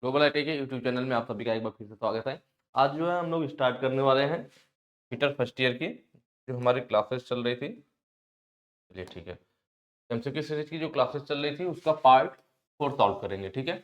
Global IT के YouTube channel में आप सभी का एक बार फिर से स्वागत है। आज जो है हम लोग स्टार्ट करने वाले हैं फिटर फर्स्ट ईयर की जो हमारी क्लासेस चल रही थी। चलिए ठीक है, एमसीक्यू सीरीज की जो क्लासेस चल रही थी उसका पार्ट 4 सॉल्व करेंगे। ठीक है,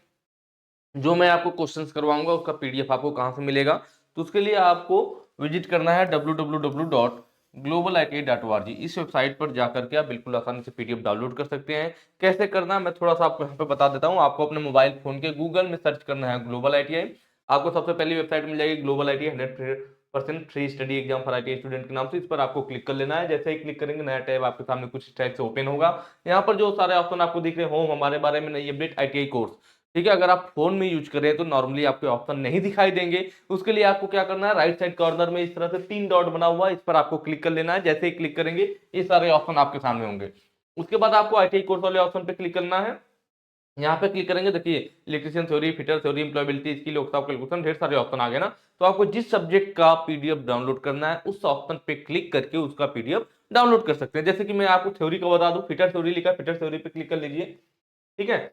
जो मैं आपको क्वेश्चंस करवाऊंगा उसका पीडीएफ आपको कहाँ से मिलेगा, तो उसके लिए आपको विजिट करना है www.globalit.org। इस वेबसाइट पर जाकर के आप बिल्कुल आसानी से पीडीएफ डाउनलोड कर सकते हैं। कैसे करना है मैं थोड़ा सा आपको यहाँ पे बता देता हूँ। आपको अपने मोबाइल फोन के गूगल में सर्च करना है ग्लोबल ITI। आपको सबसे पहली वेबसाइट मिल जाएगी global ITI 100% free study exam for ITI student के नाम से। इस पर आपको क्लिक कर लेना है। जैसे ही क्लिक करेंगे नया टैब आपके सामने कुछ टाइप से ओपन होगा। यहाँ पर जो सारे ऑप्शन आपको दिख रहे हैं, होम, हमारे बारे में, नई अपडेट, ITI कोर्स। ठीक है, अगर आप फोन में यूज करें तो नॉर्मली आपके ऑप्शन नहीं दिखाई देंगे। उसके लिए आपको क्या करना है, राइट साइड कॉर्नर में इस तरह से 3 डॉट बना हुआ है, इस पर आपको क्लिक कर लेना है। जैसे ही क्लिक करेंगे ये सारे ऑप्शन आपके सामने होंगे। उसके बाद आपको ITI कोर्स वाले ऑप्शन पे क्लिक करना है। यहाँ पे क्लिक करेंगे, देखिए electrician theory, fitter theory, employability, skill, workshop, calculation, ढेर सारे ऑप्शन आ गए ना। तो आपको जिस सब्जेक्ट का पीडीएफ डाउनलोड करना है उस ऑप्शन पे क्लिक करके उसका पीडीएफ डाउनलोड कर सकते हैं। जैसे कि मैं आपको थ्योरी का बता दूं, फिटर थ्योरी लिखा, फिटर थ्योरी पे क्लिक कर लीजिए। ठीक है,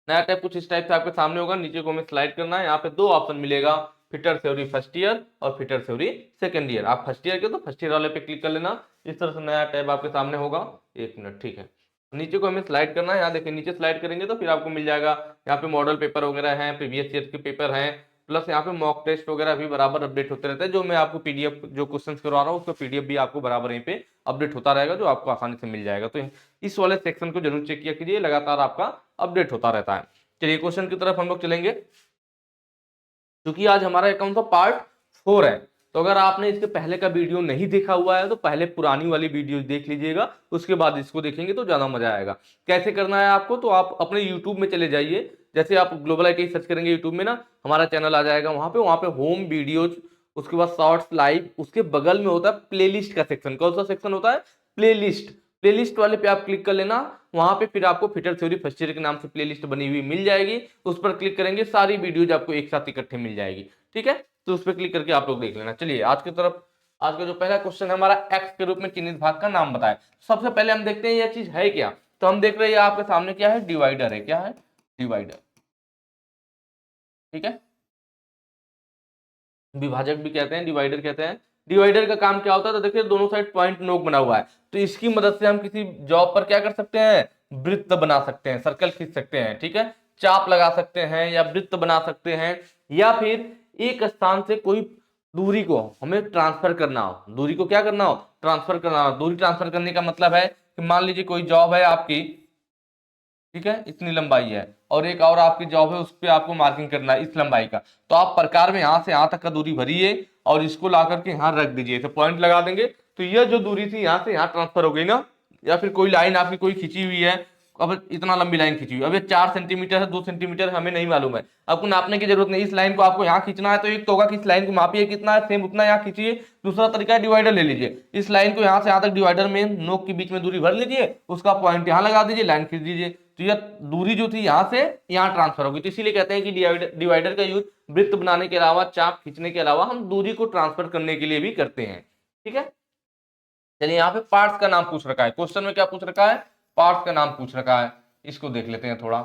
नया टैब कुछ इस टाइप से आपके सामने होगा। नीचे को हमें स्लाइड करना है। यहाँ पे दो ऑप्शन मिलेगा, फिटर थ्योरी फर्स्ट ईयर और फिटर थ्योरी सेकंड ईयर। आप फर्स्ट ईयर के तो फर्स्ट ईयर वाले पे क्लिक कर लेना। इस तरह से नया टैब आपके सामने होगा। एक मिनट, ठीक है, नीचे को हमें स्लाइड करना है। यहाँ देखिए नीचे स्लाइड करेंगे तो फिर आपको मिल जाएगा, यहाँ पे मॉडल पेपर वगैरह हैं, प्रीवियस ईयर के पेपर हैं, प्लस यहाँ पे मॉक टेस्ट वगैरह भी बराबर अपडेट होते रहते हैं। जो मैं आपको पीडीएफ जो क्वेश्चंस करवा रहा हूँ उसका पीडीएफ भी आपको बराबर यहीं पे अपडेट होता रहेगा, जो आपको आसानी से मिल जाएगा। तो इस वाले सेक्शन को जरूर चेक किया कीजिए, लगातार आपका अपडेट होता रहता है। चलिए क्वेश्चन की तरफ हम लोग चलेंगे। क्योंकि आज हमारा अकाउंट का पार्ट 4 है, तो अगर आपने इसके पहले का वीडियो नहीं देखा हुआ है तो पहले पुरानी वाली वीडियो देख लीजिएगा, उसके बाद इसको देखेंगे तो ज्यादा मजा आएगा। कैसे करना है आपको, तो आप अपने यूट्यूब में चले जाइए। जैसे आप ग्लोबल ITI सर्च करेंगे यूट्यूब में ना, हमारा चैनल आ जाएगा। वहां पे होम वीडियोज, उसके बाद शॉर्ट्स, लाइव, उसके बगल में होता है प्लेलिस्ट का सेक्शन। कौन सा सेक्शन होता है? प्लेलिस्ट। प्लेलिस्ट वाले पे आप क्लिक कर लेना। वहां पे फिर आपको फिटर थ्योरी फर्स्ट ईयर के नाम से प्लेलिस्ट बनी हुई मिल जाएगी। उस पर क्लिक करेंगे, सारी वीडियोज आपको एक साथ इकट्ठे मिल जाएगी। ठीक है, तो उस पर क्लिक करके आप लोग देख लेना। चलिए आज की तरफ, आज का जो पहला क्वेश्चन है हमारा, एक्स के रूप में चिन्हित भाग का नाम बताए। सबसे पहले हम देखते हैं यह चीज है क्या। तो हम देख रहे हैं आपके सामने क्या है, डिवाइडर है। क्या है? डिवाइडर। ठीक है, विभाजक भी कहते हैं, डिवाइडर कहते हैं। डिवाइडर का काम क्या होता है, तो देखिए दोनों साइड पॉइंट नोक बना हुआ है, तो इसकी मदद से हम किसी जॉब पर क्या कर सकते हैं, वृत्त बना सकते हैं, सर्कल खींच सकते हैं। ठीक है, चाप लगा सकते हैं या वृत्त बना सकते हैं, या फिर एक स्थान से कोई दूरी को हमें ट्रांसफर करना हो। दूरी को क्या करना हो? ट्रांसफर करना हो। दूरी ट्रांसफर करने का मतलब है कि मान लीजिए कोई जॉब है आपकी, ठीक है, इतनी लंबाई है, और एक और आपकी जॉब है, उस पर आपको मार्किंग करना है इस लंबाई का। तो आप प्रकार में यहां से यहां तक का दूरी भरिए और इसको ला करके यहाँ रख दीजिए, तो पॉइंट लगा देंगे। तो यह जो दूरी थी यहाँ से यहाँ ट्रांसफर हो गई ना। या फिर कोई लाइन आपकी कोई खींची हुई है, अब इतना लंबी लाइन खींची हुई है, अब ये 4 सेंटीमीटर है, 2 सेंटीमीटर हमें नहीं मालूम है, आपको नापने की जरूरत नहीं। इस लाइन को आपको यहाँ खींचना है, तो एक तो होगा कि इस लाइन को मापिए कितना है, सेम उतना यहाँ खींचिए। दूसरा तरीका है डिवाइडर ले लीजिए, इस लाइन को यहाँ से यहाँ तक डिवाइडर में नोक के बीच में दूरी भर लीजिए, उसका पॉइंट यहाँ लगा दीजिए, लाइन खींच दीजिए, तो यह दूरी जो थी यहाँ से यहाँ ट्रांसफर होगी। तो इसीलिए कहते हैं कि डिवाइडर का यूज वृत्त बनाने के अलावा, चाप खींचने के अलावा, हम दूरी को ट्रांसफर करने के लिए भी करते हैं। ठीक है, चलिए यहाँ पे पार्ट्स का नाम पूछ रखा है, क्वेश्चन में क्या पूछ रखा है, पार्ट्स का नाम पूछ रखा है। इसको देख लेते हैं थोड़ा।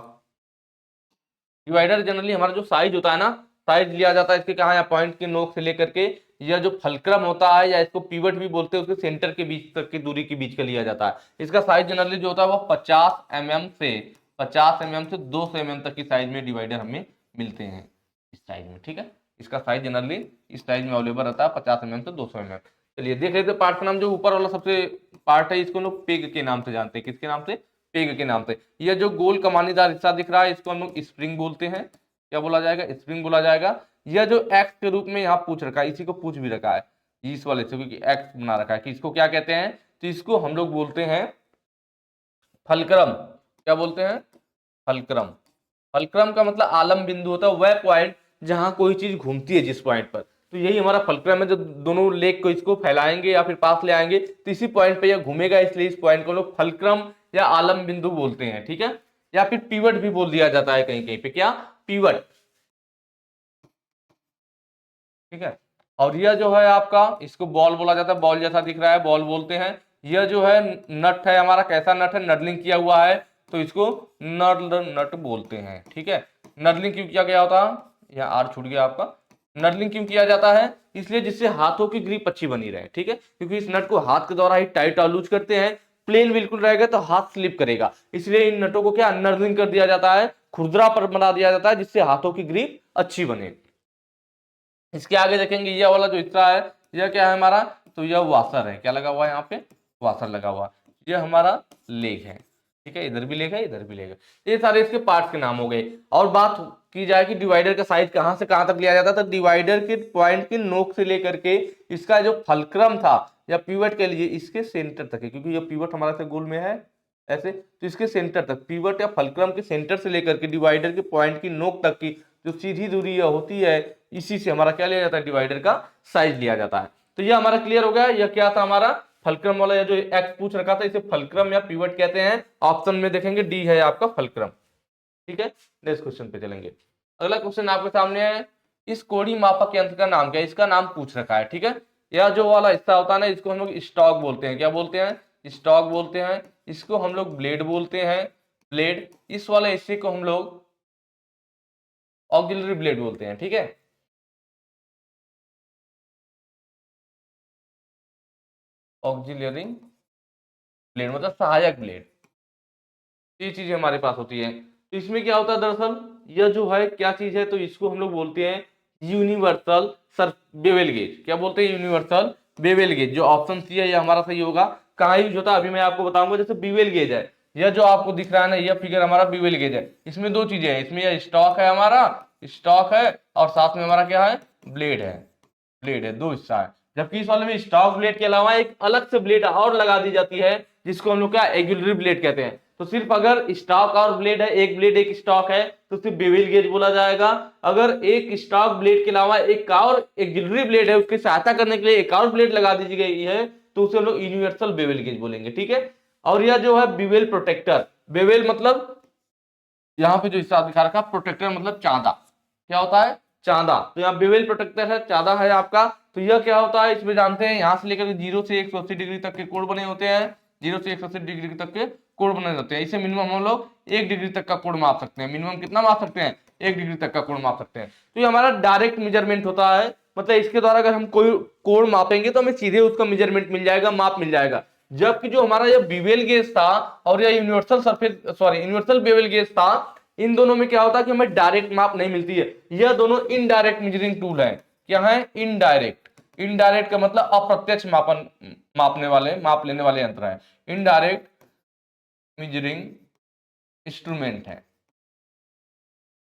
डिवाइडर जनरली हमारा जो साइज होता है ना, साइज लिया जाता है इसके कहा, या पॉइंट के नोक से लेकर के यह जो फलक्रम होता है, या इसको पिवट भी बोलते हैं, उसके सेंटर के बीच तक की दूरी के बीच का लिया जाता है। इसका साइज जनरली जो होता है वो 50 mm से 200 mm तक की साइज में डिवाइडर हमें मिलते हैं, इस साइज में। ठीक है, इसका साइज जनरली इस साइज में अवेलेबल रहता है, 50 mm से 200 mm। चलिए देख लेते हैं पार्ट का नाम। जो ऊपर वाला सबसे पार्ट है इसको लोग पेग के नाम से जानते हैं। किसके नाम से? पेग के नाम से। यह जो गोल कमानीदार हिस्सा दिख रहा है इसको हम लोग स्प्रिंग बोलते हैं। क्या बोला जाएगा? स्प्रिंग बोला जाएगा। यह जो एक्स के रूप में यहाँ पूछ रखा है, इसी को पूछ भी रखा है इस वाले से, क्योंकि एक्स बना रखा है, कि इसको क्या कहते हैं, तो इसको हम लोग बोलते हैं फलक्रम। क्या बोलते हैं? फलक्रम। फलक्रम का मतलब आलम बिंदु होता है, वह पॉइंट जहां कोई चीज घूमती है जिस पॉइंट पर। तो यही हमारा फलक्रम है। जो दोनों लेग को इसको फैलाएंगे या फिर पास ले आएंगे तो इसी पॉइंट पे यह घूमेगा, इसलिए इस पॉइंट को लोग फलक्रम या आलम बिंदु बोलते हैं। ठीक है, या फिर पिवट भी बोल दिया जाता है कहीं कहीं पे। क्या? पिवट। ठीक है, और यह जो है आपका, इसको बॉल बोला जाता है, बॉल जैसा दिख रहा है, बॉल बोलते हैं। यह जो है नट है हमारा, कैसा नट है? नडलिंग किया हुआ है, तो इसको नट नट बोलते हैं। ठीक है, नर्लिंग क्यों किया गया होता है, यहाँ आर छूट गया आपका। नर्लिंग क्यों किया जाता है, इसलिए जिससे हाथों की ग्रिप अच्छी बनी रहे, ठीक है, क्योंकि इस नट को हाथ के द्वारा ही टाइट और लूज करते हैं। प्लेन बिल्कुल रहेगा तो हाथ स्लिप करेगा, इसलिए इन नटों को क्या नर्लिंग कर दिया जाता है, खुरदरा पर बना दिया जाता है, जिससे हाथों की ग्रिप अच्छी बने। इसके आगे देखेंगे ये वाला जो हिस्सा है, यह क्या है हमारा, तो यह वाशर है, क्या लगा हुआ है यहाँ पे, वाशर लगा हुआ है, यह हमारा लेग है, ठीक है, इधर भी लेग है, इधर भी लेग है। ये सारे इसके पार्ट्स के नाम हो गए। और बात की जाए कि डिवाइडर का साइज कहां से कहां तक लिया जाता था, तो डिवाइडर के पॉइंट की नोक से लेकर के इसका जो फलक्रम था या पिवट के लिए इसके सेंटर तक है, क्योंकि ये पिवट हमारा से गोल में है ऐसे, तो इसके सेंटर तक पिवट या फलक्रम के सेंटर से लेकर के डिवाइडर के पॉइंट की नोक तक की जो सीधी दूरी होती है, इसी से हमारा क्या लिया जाता है, डिवाइडर का साइज लिया जाता है। तो ये हमारा क्लियर हो गया, यह क्या था हमारा फलक्रम वाला, या जो एक्स पूछ रखा था इसे फलक्रम या पिवट कहते हैं। ऑप्शन में देखेंगे डी है आपका फलक्रम, ठीक है। नेक्स्ट क्वेश्चन पे चलेंगे। अगला क्वेश्चन आपके सामने है, इस कोड़ी मापक यंत्र का नाम क्या है, इसका नाम पूछ रखा है, ठीक है। यह जो वाला हिस्सा होता है ना, इसको हम लोग स्टॉक बोलते हैं, क्या बोलते हैं, स्टॉक बोलते हैं। इसको हम लोग ब्लेड बोलते हैं, ब्लेड। इस वाले हिस्से को हम लोग ऑक्सिलरी ब्लेड बोलते हैं, ठीक है। ऑक्सिलरी ब्लेड मतलब सहायक ब्लेड, ये चीजें हमारे पास होती है। तो इसमें क्या होता है दरअसल, यह जो है क्या चीज है, तो इसको हम लोग बोलते हैं यूनिवर्सल सर बेवेल गेज, क्या बोलते हैं, यूनिवर्सल बेवेल गेज। जो ऑप्शन सी है ये हमारा सही होगा। कहाँ यूज होता है अभी मैं आपको बताऊंगा। जैसे बीवेल गेज है, यह जो आपको दिख रहा है ना, यह फिगर हमारा बीवेल गेज है। इसमें दो चीजें हैं, इसमें यह स्टॉक है हमारा, स्टॉक है, और साथ में हमारा क्या है, ब्लेड है, ब्लेड है, दो हिस्सा है। जबकि इस वाले में स्टॉक ब्लेड के अलावा एक अलग से ब्लेड और लगा दी जाती है, जिसको हम लोग क्या एक्सिलरी ब्लेड कहते हैं। तो सिर्फ अगर स्टॉक और ब्लेड है, एक ब्लेड एक स्टॉक है, तो सिर्फ बेवल गेज बोला जाएगा। अगर एक स्टॉक ब्लेड के अलावा एक और एक्सिलरी ब्लेड है, उसकी सहायता करने के लिए एक और ब्लेड लगा दी गई है, तो उसे हम लोग यूनिवर्सल बेवल गेज बोलेंगे, ठीक है। और यह जो है बेवल प्रोटेक्टर, बेवल मतलब यहाँ पे जो हिस्सा दिखा रखा, प्रोटेक्टर मतलब चांदा, क्या होता है, चांदा। तो यहाँ बेवल प्रोटेक्टर है, चांदा है आपका। तो यह क्या होता है, इसमें जानते हैं, यहाँ से लेकर 0 से 180 डिग्री तक के कोण बने होते हैं, 0 से 180 डिग्री तक के कोण बने होते हैं। इसे मिनिमम हम लोग 1 डिग्री तक का कोण माप सकते हैं। मिनिमम कितना माप सकते हैं, 1 डिग्री तक का कोण माप सकते हैं। तो ये हमारा डायरेक्ट मेजरमेंट होता है, मतलब इसके द्वारा अगर हम कोई कोण मापेंगे तो हमें सीधे उसका मेजरमेंट मिल जाएगा, माप मिल जाएगा। जबकि जो हमारा यह बीवेल गेज था और यह universal surface sorry universal bevel gauge था, इन दोनों में क्या होता है कि हमें डायरेक्ट माप नहीं मिलती है। यह दोनों इनडायरेक्ट मेजरिंग टूल है। क्या है, इनडायरेक्ट। इनडायरेक्ट का मतलब अप्रत्यक्ष मापन, मापने वाले, माप लेने वाले यंत्र है। इनडायरेक्ट मेजरिंग इंस्ट्रूमेंट है,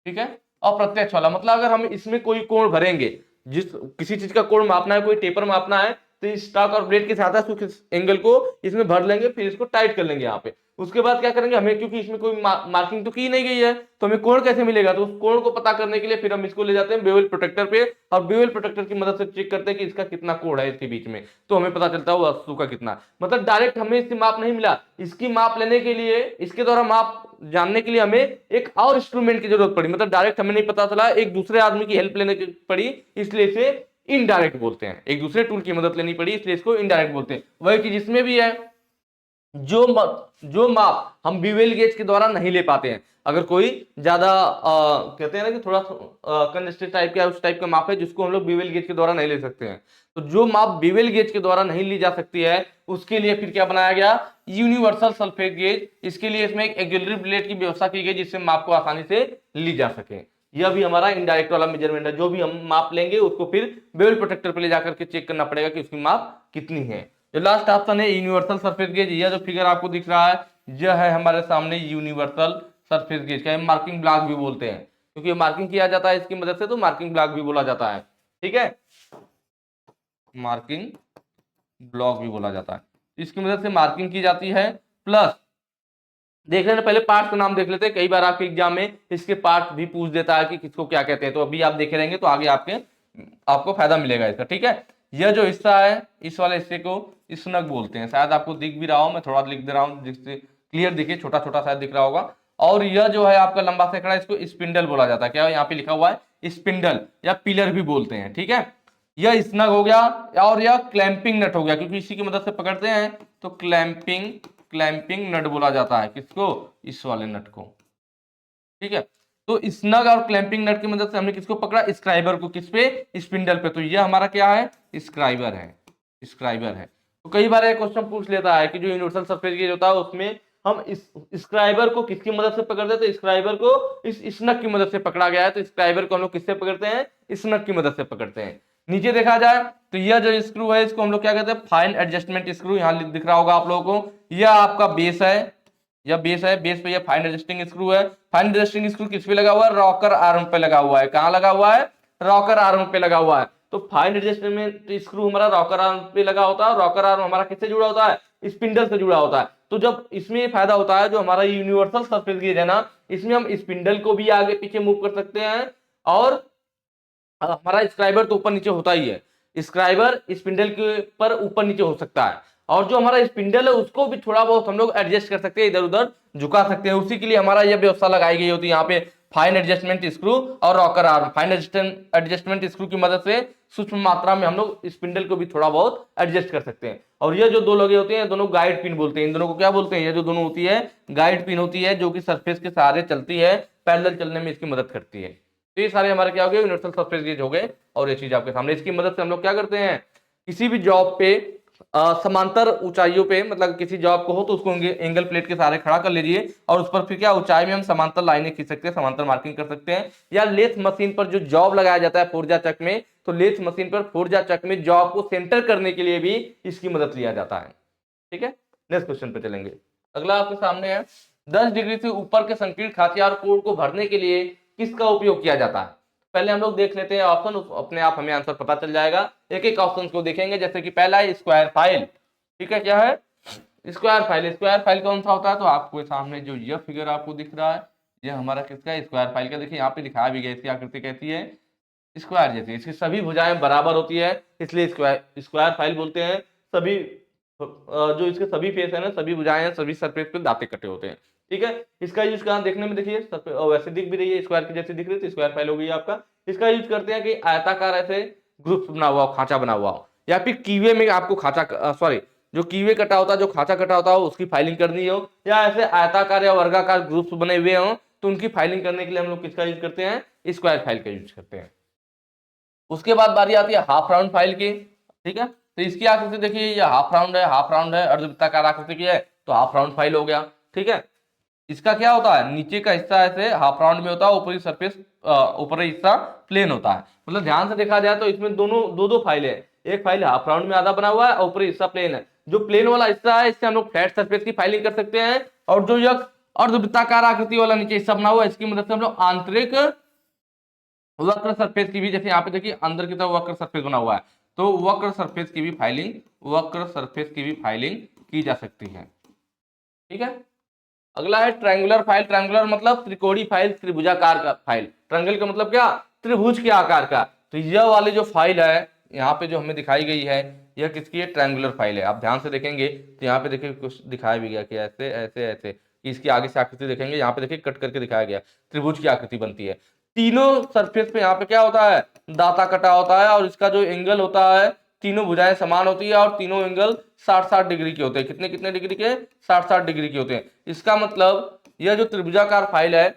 ठीक है। अप्रत्यक्ष वाला मतलब अगर हम इसमें कोई कोण भरेंगे, जिस किसी चीज का कोण मापना है, कोई टेपर मापना है, तो इस स्टॉक और ब्लेड के साथ एंगल को इसमें भर लेंगे, फिर इसको टाइट कर लेंगे यहाँ पे। उसके बाद क्या करेंगे, हमें क्योंकि इसमें कोई मार्किंग तो की नहीं गई है, तो हमें कोण कैसे मिलेगा, तो उस कोण को पता करने के लिए फिर हम इसको ले जाते हैं बेवल प्रोटेक्टर पे, और बेवल प्रोटेक्टर की मदद से चेक करते हैं कि इसका कितना कोण है इसके बीच में, तो हमें पता चलता है वो वस्तु का कितना। मतलब डायरेक्ट हमें इससे माप नहीं मिला, इसकी माप लेने के लिए, इसके द्वारा माप जानने के लिए हमें एक और इंस्ट्रूमेंट की जरूरत पड़ी। मतलब डायरेक्ट हमें नहीं पता चला, एक दूसरे आदमी की हेल्प लेने की पड़ी, इसलिए इसे इनडायरेक्ट बोलते हैं। एक दूसरे टूल की मदद लेनी पड़ी, इसलिए इसको इनडायरेक्ट बोलते हैं। वही चीज इसमें भी है, जो माप हम बीवेल गेज के द्वारा नहीं ले पाते हैं। अगर कोई ज्यादा कहते हैं ना कि थोड़ा कंजेस्टेड टाइप का, उस टाइप का माप है जिसको हम लोग बीवेल गेज के द्वारा नहीं ले सकते हैं, तो जो माप बीवेल गेज के द्वारा नहीं ली जा सकती है, उसके लिए फिर क्या बनाया गया, यूनिवर्सल सल्फेट गेज। इसके लिए इसमें एक एक्सिलरी ब्लेड की व्यवस्था की गई, जिससे माप को आसानी से ली जा सके। यह भी हमारा इनडायरेक्ट वाला मेजरमेंट है। जो भी हम माप लेंगे उसको फिर बेवल प्रोटेक्टर पे ले जाकर के चेक करना पड़ेगा कि उसकी माप कितनी है। जो लास्ट ऑप्शन है यूनिवर्सल सरफेस गेज, यह जो फिगर आपको दिख रहा है, यह है हमारे सामने यूनिवर्सल सरफेस गेज का, मार्किंग ब्लॉक भी बोलते हैं, क्योंकि मार्किंग किया जाता है इसकी मदद से, तो मार्किंग ब्लॉक भी बोला जाता है, ठीक है, मार्किंग ब्लॉक भी बोला जाता है। इसकी मदद से मार्किंग की जाती है। प्लस देख लेना, पहले पार्ट का नाम देख लेते हैं, कई बार आपके एग्जाम में इसके पार्ट भी पूछ देता है कि किसको क्या कहते हैं, तो अभी आप देखे रहेंगे तो आगे आपको फायदा मिलेगा इसका, ठीक है। यह जो हिस्सा है, इस वाले हिस्से को स्नग बोलते हैं। शायद आपको दिख भी रहा हो, मैं थोड़ा लिख दे रहा हूँ जिससे क्लियर दिखे, छोटा छोटा शायद दिख रहा होगा। और यह जो है आपका लंबा सेकड़ा, इसको स्पिंडल बोला जाता है। क्या यहाँ पे लिखा हुआ है, स्पिंडल या पिलर भी बोलते हैं, ठीक है। यह स्नग हो गया, और यह क्लैंपिंग नट हो गया, क्योंकि इसी की मदद से पकड़ते हैं, तो क्लैंपिंग नट बोला जाता है। किसको, इस वाले नट को, ठीक है। तो स्नग और क्लैंपिंग नट की मदद से हमने किसको पकड़ा, स्क्राइबर को, किस पे, स्पिंडल पे। तो ये हमारा क्या है, स्क्राइबर है, स्क्राइबर है। तो कई बार एक क्वेश्चन पूछ लेता है कि जो यूनिवर्सल सरफेस गेज होता है उसमें हम इस स्क्राइबर को किसकी मदद से पकड़ते हैं, तो स्क्राइबर को इस स्नग की मदद से पकड़ा गया है। तो स्क्राइबर को हम लोग किससे पकड़ते हैं, स्नग की मदद से पकड़ते हैं। नीचे देखा जाए तो यह जो स्क्रू है इसको हम लोग क्या कहते हैं, फाइन एडजस्टमेंट स्क्रू। यहां दिख रहा होगा आप लोगों को, यह आपका बेस है, यह बेस है, बेस पे यह फाइन एडजस्टिंग स्क्रू है। फाइन एडजस्टिंग स्क्रू किस पे लगा हुआ है, रॉकर आर्म पे लगा हुआ है। कहां लगा हुआ है, रॉकर आर्म पे लगा हुआ है। तो फाइन एडजस्टमेंट स्क्रू हमारा रॉकर आर्म पे लगा होता है। रॉकर आर्म हमारा किससे जुड़ा होता है, स्पिंडल से जुड़ा होता है। तो जब इसमें फायदा होता है, जो हमारा यूनिवर्सल सरफेस गेज है ना, इसमें हम स्पिंडल को भी आगे पीछे मूव कर सकते हैं, और हमारा स्क्राइबर तो ऊपर नीचे होता ही है, स्क्राइबर स्पिंडल के पर ऊपर नीचे हो सकता है, और जो हमारा स्पिंडल है उसको भी थोड़ा बहुत हम लोग एडजस्ट कर सकते हैं, इधर उधर झुका सकते हैं। उसी के लिए हमारा यह व्यवस्था लगाई गई होती है यहाँ पे, फाइन एडजस्टमेंट स्क्रू और rocker arm. Fine adjustment screw की मदद से सूक्ष्म मात्रा में हम लोग स्पिंडल को भी थोड़ा बहुत एडजस्ट कर सकते हैं। और ये जो दो लगे होते हैं दोनों गाइड पिन बोलते हैं, इन दोनों को क्या बोलते हैं, ये जो दोनों होती है गाइड पिन होती है, जो कि सरफेस के सहारे चलती है, पैरेलल चलने में इसकी मदद करती है। तो ये सारे हमारे क्या हो गए, यूनिवर्सल सरफेस गेज हो गए। और ये चीज आपके सामने, इसकी मदद से हम लोग क्या करते हैं, किसी भी जॉब पे समांतर ऊंचाइयों पे, मतलब किसी जॉब को हो तो उसको एंगल प्लेट के सहारे खड़ा कर लीजिए, और उस पर फिर क्या ऊंचाई में हम समांतर लाइनें खींच सकते हैं, समांतर मार्किंग कर सकते हैं। या लेथ मशीन पर जो जॉब लगाया जाता है फोर्जा चक में, तो लेथ मशीन पर फोर्जा चक में जॉब को सेंटर करने के लिए भी इसकी मदद लिया जाता है। ठीक है, नेक्स्ट क्वेश्चन पे चलेंगे। अगला आपके सामने है, 10 डिग्री से ऊपर के संकीर्ण खांचे कोण को भरने के लिए किसका उपयोग किया जाता है। पहले हम लोग देख लेते हैं ऑप्शन, अपने आप हमें आंसर पता चल जाएगा। एक एक ऑप्शन को देखेंगे, जैसे कि पहला है स्क्वायर फाइल। ठीक है, क्या है, स्क्वायर फाइल। स्क्वायर फाइल कौन सा होता है, तो आपको सामने जो यह फिगर आपको दिख रहा है, यह हमारा किसका है, स्क्वायर फाइल का। देखिए यहाँ पे दिखाया भी गया, इसकी आकृति कैसी है, स्क्वायर जैसी, इसकी सभी भुजाएं बराबर होती है, इसलिए स्क्वायर स्क्वायर फाइल बोलते हैं। सभी जो इसके सभी फेस है ना, सभी भुजाएं हैं, सभी सरफेस पे दांते कटे होते हैं। ठीक है, इसका यूज कहाँ देखने में, देखिए वैसे दिख भी रही है, स्क्वायर की जैसे दिख रही है, तो स्क्वायर फाइल हो गई आपका। इसका यूज करते हैं कि आयताकार ऐसे ग्रुप बना हुआ हो, खांचा बना हुआ हो, या फिर कीवे में आपको खांचा सॉरी जो कीवे कटा होता है, जो खांचा कटा होता हो, उसकी फाइलिंग करनी हो, या ऐसे आयताकार या वर्गाकार ग्रुप्स बने हुए हो, तो उनकी फाइलिंग करने के लिए हम लोग किसका यूज करते हैं, स्क्वायर फाइल का यूज करते हैं। उसके बाद बारी आती है हाफ राउंड फाइल की। ठीक है, तो इसकी आकृति देखिए, ये हाफ राउंड है, हाफ राउंड है, अर्धवृत्ताकार आकृति की है, तो हाफ राउंड फाइल हो गया। ठीक है, इसका क्या होता है, नीचे का हिस्सा ऐसे हाफ राउंड में होता है, ऊपरी सरफेस ऊपरी हिस्सा प्लेन होता है। मतलब ध्यान से देखा जाए तो इसमें दोनों दो दो फाइल है, एक फाइल हाफ राउंड में आधा बना हुआ है और ऊपरी हिस्सा प्लेन है। जो प्लेन वाला हिस्सा है इससे हम लोग फ्लैट सरफेस की फाइलिंग कर सकते हैं, और जो यह अर्धवृत्ताकार आकृति वाला नीचे हिस्सा बना हुआ है, इसकी मदद से हम लोग आंतरिक वक्र सरफेस की भी, जैसे यहाँ पे देखिए अंदर की तरफ वक्र सरफेस बना हुआ है, तो वक्र सरफेस की भी फाइलिंग, वक्र सरफेस की भी फाइलिंग की जा सकती है। ठीक है, अगला है ट्रायंगुलर फाइल। ट्रायंगुलर मतलब त्रिकोणीय फाइल, त्रिभुजाकार का फाइल। ट्रायंगल का मतलब क्या, त्रिभुज के आकार का। तो यह वाली जो फाइल है यहाँ पे जो हमें दिखाई गई है, यह किसकी है, ट्रायंगुलर फाइल है। आप ध्यान से देखेंगे तो यहाँ पे देखिए कुछ दिखाया भी गया कि ऐसे ऐसे ऐसे, इसकी आगे से आकृति देखेंगे, यहाँ पे देखिए कट करके दिखाया गया, त्रिभुज की आकृति बनती है। तीनों सरफेस पे यहाँ पे क्या होता है, दाता कटा होता है, और इसका जो एंगल होता है, तीनों भुजाएं समान होती है, और तीनों एंगल 60-60 डिग्री के होते हैं। कितने कितने डिग्री के, 60-60 डिग्री के होते हैं। इसका मतलब यह जो त्रिभुजाकार फाइल है,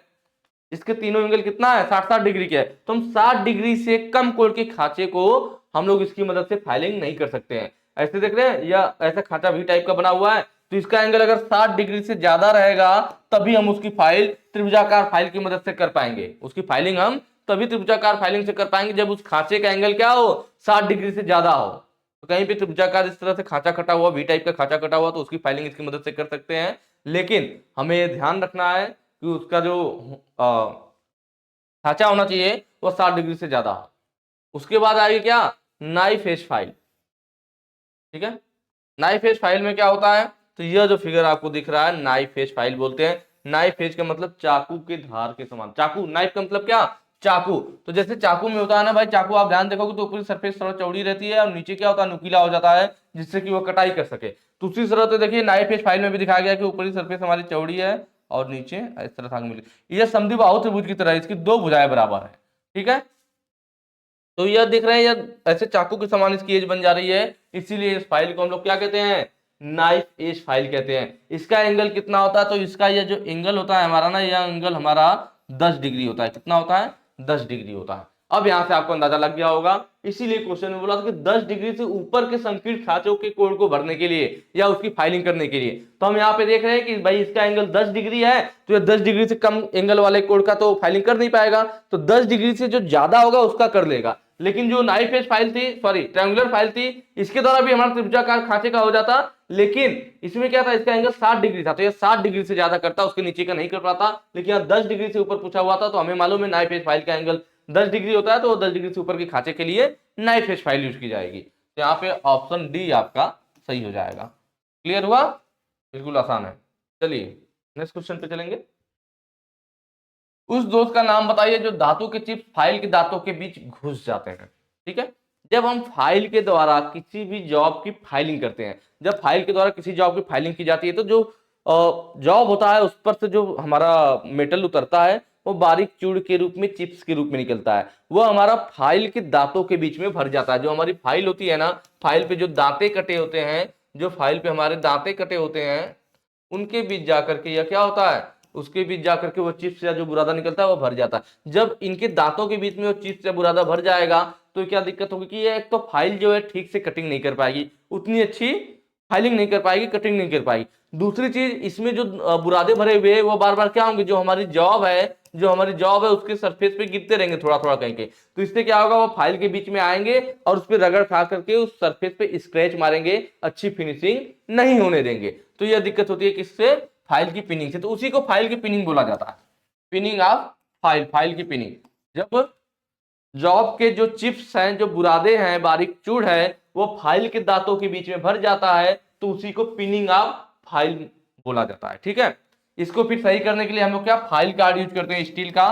इसके तीनों एंगल कितना है, 60-60 डिग्री के है। तो हम 60 डिग्री से कम कोण के खांचे को हम लोग इसकी मदद से फाइलिंग नहीं कर सकते हैं। ऐसे देख रहे हैं, या ऐसा खांचा भी टाइप का बना हुआ है, तो इसका एंगल अगर 60 डिग्री से ज्यादा रहेगा तभी हम उसकी फाइल त्रिभुजाकार फाइल की मदद से कर पाएंगे। उसकी फाइलिंग हम तभी त्रिभुजाकार फाइलिंग से कर पाएंगे जब उस खांचे का एंगल क्या हो, 60 डिग्री से ज्यादा हो। तो कहीं भी त्रिभुजाकार इस तरह से खांचा कटा हुआ, वी टाइप का खांचा कटा हुआ, तो उसकी फाइलिंग इसकी मदद से कर सकते हैं। लेकिन हमें ध्यान रखना है कि उसका जो खांचा होना चाहिए वो 60 डिग्री से ज्यादा हो। उसके बाद आएगी क्या, नाइफ फेस फाइल। ठीक है, नाइफ फेस फाइल में क्या होता है, तो यह जो फिगर आपको दिख रहा है नाइफ फेस फाइल बोलते हैं। नाइफ फेस का मतलब चाकू के धार के समान, चाकू, नाइफ का मतलब क्या, चाकू। तो जैसे चाकू में होता है ना भाई, चाकू आप ध्यान देखोगे तो ऊपरी सरफेस थोड़ा चौड़ी रहती है, और नीचे क्या होता है, नुकीला हो जाता है, जिससे कि वो कटाई कर सके। तो उसी तरह से देखिए नाइफ फेस फाइल में भी दिखाया गया कि ऊपरी सरफेस हमारी चौड़ी है, और नीचे इस तरह से मिली। यह समद्विबाहु त्रिभुज की तरह, इसकी दो भुजाएं बराबर है। ठीक है, तो यह देख रहे हैं, यह ऐसे चाकू के समान इसकी एज बन जा रही है, इसीलिए इस फाइल को हम लोग क्या कहते हैं, नाइफ एज फाइल कहते हैं। इसका एंगल कितना होता है, तो इसका यह जो एंगल होता है हमारा ना, यह एंगल हमारा 10 डिग्री होता है। कितना होता है? 10 डिग्री होता है। अब यहां से आपको अंदाजा लग गया होगा, इसीलिए क्वेश्चन में बोला था कि 10 डिग्री से ऊपर के संकीर्ण खांचों के कोण को भरने के लिए या उसकी फाइलिंग करने के लिए, तो हम यहाँ पे देख रहे हैं कि भाई इसका एंगल 10 डिग्री है, तो ये 10 डिग्री से कम एंगल वाले कोण का तो फाइलिंग कर नहीं पाएगा, तो 10 डिग्री से जो ज्यादा होगा उसका कर लेगा। लेकिन जो नाइफ एज फाइल थी, सॉरी ट्रायंगुलर फाइल थी, इसके द्वारा भी हमारा त्रिभुजाकार खांचे का हो जाता, लेकिन इसमें क्या था, इसका एंगल 60 डिग्री था, तो ये 60 डिग्री से ज्यादा करता, उसके नीचे का नहीं कर पाता। लेकिन यहाँ 10 डिग्री से ऊपर पूछा हुआ था, तो हमें मालूम है नाइफ एज फाइल का एंगल 10 डिग्री होता है, तो 10 डिग्री से ऊपर के खांचे के लिए नाइफ एज फाइल यूज की जाएगी। तो यहाँ पे ऑप्शन डी आपका सही हो जाएगा। क्लियर हुआ? बिल्कुल आसान है। चलिए नेक्स्ट क्वेश्चन पे चलेंगे। उस दोष का नाम बताइए जो धातु के चिप्स फाइल के दांतों के बीच घुस जाते हैं। ठीक है, जब हम फाइल के द्वारा किसी भी जॉब की फाइलिंग करते हैं, जब फाइल के द्वारा किसी जॉब की फाइलिंग की जाती है, तो जो जॉब होता है उस पर से जो हमारा मेटल उतरता है वो बारीक चूड़ के रूप में, चिप्स के रूप में निकलता है, वो हमारा फाइल के दांतों के बीच में भर जाता है। जो हमारी फाइल होती है ना, फाइल पे जो दांते कटे होते हैं, जो फाइल पे हमारे दांते कटे होते हैं, उनके बीच जाकर के यह क्या होता है, उसके बीच जाकर के वो चिप्स या जो बुरादा निकलता है वो भर जाता है। जब इनके दांतों के बीच में वो चिप्स या बुरादा भर जाएगा तो क्या दिक्कत होगी कि ये एक तो फाइल जो है ठीक से कटिंग नहीं कर पाएगी, उतनी अच्छी फाइलिंग नहीं कर पाएगी, कटिंग नहीं कर पाएगी। दूसरी चीज, इसमें जो बुरादे भरे हुए वो बार बार क्या होंगे, जो हमारी जॉब है उसके सरफेस पे गिरते रहेंगे थोड़ा थोड़ा करके, तो इससे क्या होगा, वो फाइल के बीच में आएंगे और उस पर रगड़ खा करके उस सरफेस पे स्क्रैच मारेंगे, अच्छी फिनिशिंग नहीं होने देंगे। तो यह दिक्कत होती है किससे, फाइल की पिनिंग से। तो उसी को फाइल की पिनिंग बोला जाता है, पिनिंग ऑफ फाइल, फाइल की पिनिंग। जब जॉब के जो चिप्स हैं, जो बुरादे हैं, बारीक चूड़ है, वो फाइल के दांतों के बीच में भर जाता है, तो उसी को पिनिंग ऑफ फाइल बोला जाता है। ठीक है, इसको फिर सही करने के लिए हम लोग क्या फाइल कार्ड यूज करते हैं, स्टील का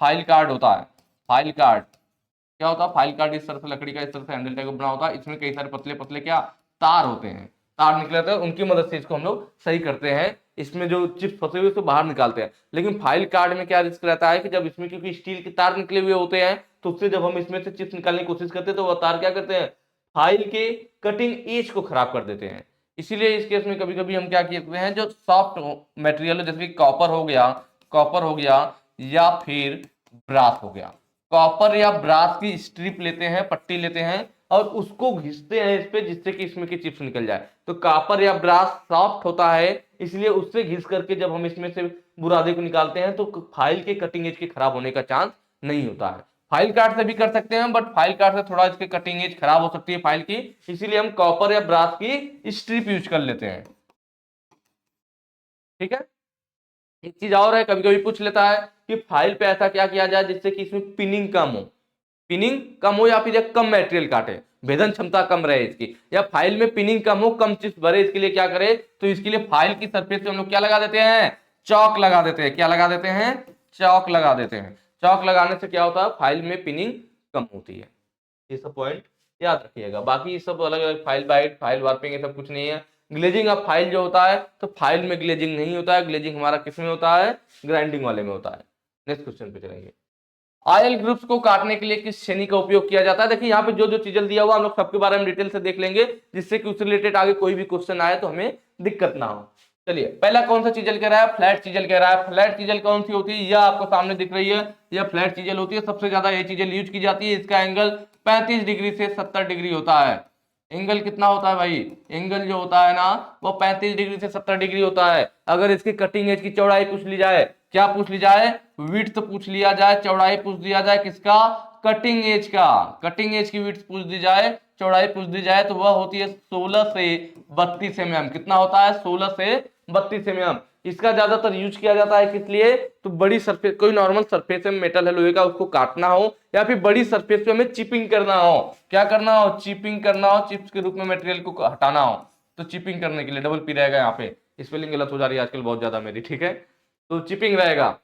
फाइल कार्ड होता है। फाइल कार्ड क्या होता है, फाइल कार्ड इस तरह से लकड़ी का इस तरह से हैंडल टाइप का बना होता है, इसमें कई सारे पतले पतले क्या तार होते हैं, तार निकले रहते हैं, उनकी मदद से इसको हम लोग सही करते हैं, इसमें जो चिप्स फंसे हुए उसको बाहर निकालते हैं। लेकिन फाइल कार्ड में क्या रिस्क रहता है कि जब इसमें क्योंकि स्टील के तार निकले हुए होते हैं, तो उससे जब हम इसमें से चिप्स निकालने की कोशिश करते हैं तो वह तार क्या करते हैं, फाइल के कटिंग एज को खराब कर देते हैं। इसीलिए इस केस में कभी कभी हम क्या करते हैं, जो सॉफ्ट मटेरियल है, जैसे कि कॉपर हो गया या फिर ब्रास हो गया, कॉपर या ब्रास की स्ट्रिप लेते हैं, पट्टी लेते हैं और उसको घिसते हैं इस पे, जिससे कि इसमें की चिप्स निकल जाए। तो कॉपर या ब्रास सॉफ्ट होता है, इसलिए उससे घिस करके जब हम इसमें से बुरादे को निकालते हैं तो फाइल के कटिंग एज के खराब होने का चांस नहीं होता है। फाइल कार्ड से भी कर सकते हैं, बट फाइल कार्ड से थोड़ा इसके कटिंग एज खराब हो सकती है फाइल की, इसीलिए हम कॉपर या ब्रास की स्ट्रिप यूज कर लेते हैं। ठीक है, एक चीज और है, कभी कभी पूछ लेता है कि फाइल पे ऐसा क्या किया जाए जिससे कि इसमें पिनिंग कम हो, पिनिंग कम हो या फिर कम मटेरियल काटे, भेदन क्षमता कम रहे इसकी, या फाइल में पिनिंग कम हो, कम चिप्स भरे, इसके लिए क्या करें, तो इसके लिए फाइल की सरफेस पे हम लोग क्या लगा देते हैं, चौक लगा देते हैं। क्या लगा देते हैं, चौक लगा देते हैं। चौक लगाने से क्या होता है, फाइल में पिनिंग कम होती है। ये सब पॉइंट याद रखिएगा। बाकी सब अलग अलग, फाइल बाइट, फाइल वार्पिंग, ये सब कुछ नहीं है। ग्लेजिंग ऑफ फाइल जो होता है, तो फाइल में ग्लेजिंग नहीं होता है, ग्लेजिंग हमारा किस में होता है, ग्राइंडिंग वाले में होता है। नेक्स्ट क्वेश्चन पे चलेंगे। आयल ग्रुप्स को काटने के लिए किस श्रेणी का उपयोग किया जाता है। देखिए यहाँ पे जो जो चीजें दिया हुआ हम लोग सबके बारे में डिटेल से देख लेंगे, जिससे कि उससे रिलेटेड आगे कोई भी क्वेश्चन आए तो हमें दिक्कत ना हो। चलिए, पहला कौन सा चीजल कह रहा है, फ्लैट चीजल कह रहा है। फ्लैट चीजल कौन सी होती है, यह आपको सामने दिख रही है, यह फ्लैट चीजल होती है। सबसे ज्यादा ये चीजल यूज की जाती है। इसका एंगल 35 डिग्री से 70 डिग्री होता है। एंगल कितना होता है भाई, एंगल जो होता है ना वो 35 डिग्री से 70 डिग्री होता है। अगर इसकी कटिंग एज की चौड़ाई पूछ ली जाए, क्या पूछ ली जाए, विड्थ पूछ लिया जाए, चौड़ाई पूछ दिया जाए, किसका, कटिंग एज का, कटिंग एज की विड्थ पूछ दी जाए, चौड़ाई पूछ दी जाए, तो वह होती है 16 से 32 mm। कितना होता है, 16 से 32 mm। इसका ज्यादातर यूज किया जाता है किस लिए, तो बड़ी सरफेस, कोई नॉर्मल सरफेस में मेटल है लोहे का, उसको काटना हो, या फिर बड़ी सरफेस पे हमें चिपिंग करना हो। क्या करना हो, चिपिंग करना हो, चिप्स के रूप में मटेरियल को हटाना हो, तो चिपिंग करने के लिए डबल पी रहेगा यहाँ पे, स्पेलिंग गलत हो जा रही है आजकल बहुत ज्यादा मेरी, ठीक है, तो चिपिंग रहेगा।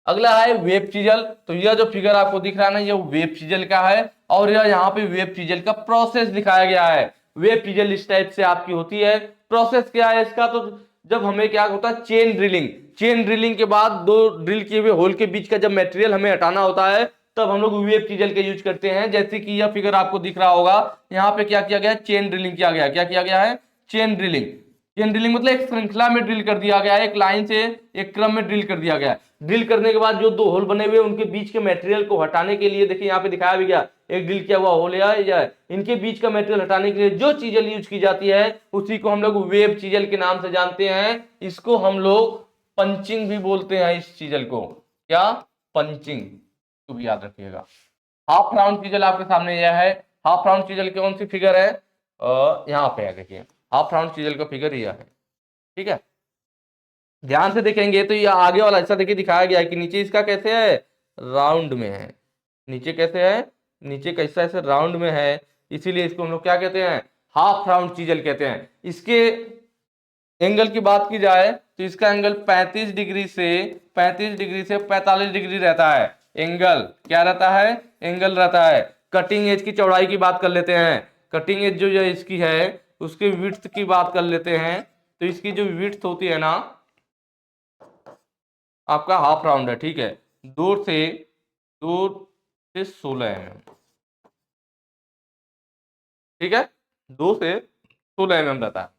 अगला है वेब चीजल। तो यह जो फिगर आपको दिख रहा है ना, ये वेब चीजल का है, और यह यहाँ पे वेब चीजल का प्रोसेस दिखाया गया है। वेब चीजल इस टाइप से आपकी होती है। प्रोसेस क्या है इसका, तो जब हमें क्या होता है, चेन ड्रिलिंग, चेन ड्रिलिंग के बाद दो ड्रिल किए हुए होल के बीच का जब मटेरियल हमें हटाना होता है, तब हम लोग वेब चीजल के यूज करते हैं। जैसे कि यह फिगर आपको दिख रहा होगा, यहाँ पे क्या किया गया है, चेन ड्रिलिंग किया गया। क्या किया गया है, चेन ड्रिलिंग। चेन ड्रिलिंग मतलब एक श्रृंखला में ड्रिल कर दिया गया है, एक लाइन से एक क्रम में ड्रिल कर दिया गया है। ड्रिल करने के बाद जो दो होल बने हुए उनके बीच के मटेरियल को हटाने के लिए, देखिए यहाँ पे दिखाया भी गया, एक ड्रिल किया हुआ होल या इनके बीच का मटेरियल हटाने के लिए जो चीजल यूज की जाती है उसी को हम लोग वेब चीजल के नाम से जानते हैं। इसको हम लोग पंचिंग भी बोलते हैं। इस चीजल को क्या, पंचिंग, तो भी याद रखिएगा। हाफ राउंड चीजल आपके सामने यह है। हाफ राउंड चीजल की कौन सी फिगर है, यहाँ पे है, देखिए हाफ राउंड चीजल का फिगर यह है, ठीक है। ध्यान से देखेंगे तो ये आगे वाला ऐसा देखिए दिखाया गया है कि नीचे इसका कैसे है, राउंड में है। नीचे कैसे है, नीचे कैसा ऐसे राउंड में है, इसीलिए इसको हम लोग क्या कहते हैं, हाफ राउंड चीजल कहते हैं। इसके एंगल की बात की जाए तो इसका एंगल 35 डिग्री से 45 डिग्री रहता है। एंगल क्या रहता है, एंगल रहता है। कटिंग एज की चौड़ाई की बात कर लेते हैं। कटिंग एज जो इसकी है उसके विड्थ की बात कर लेते हैं। तो इसकी जो विड्थ होती है ना आपका हाफ राउंड है, ठीक है, 2 से 16 mm, ठीक है, 2 से 16 mm रहता है।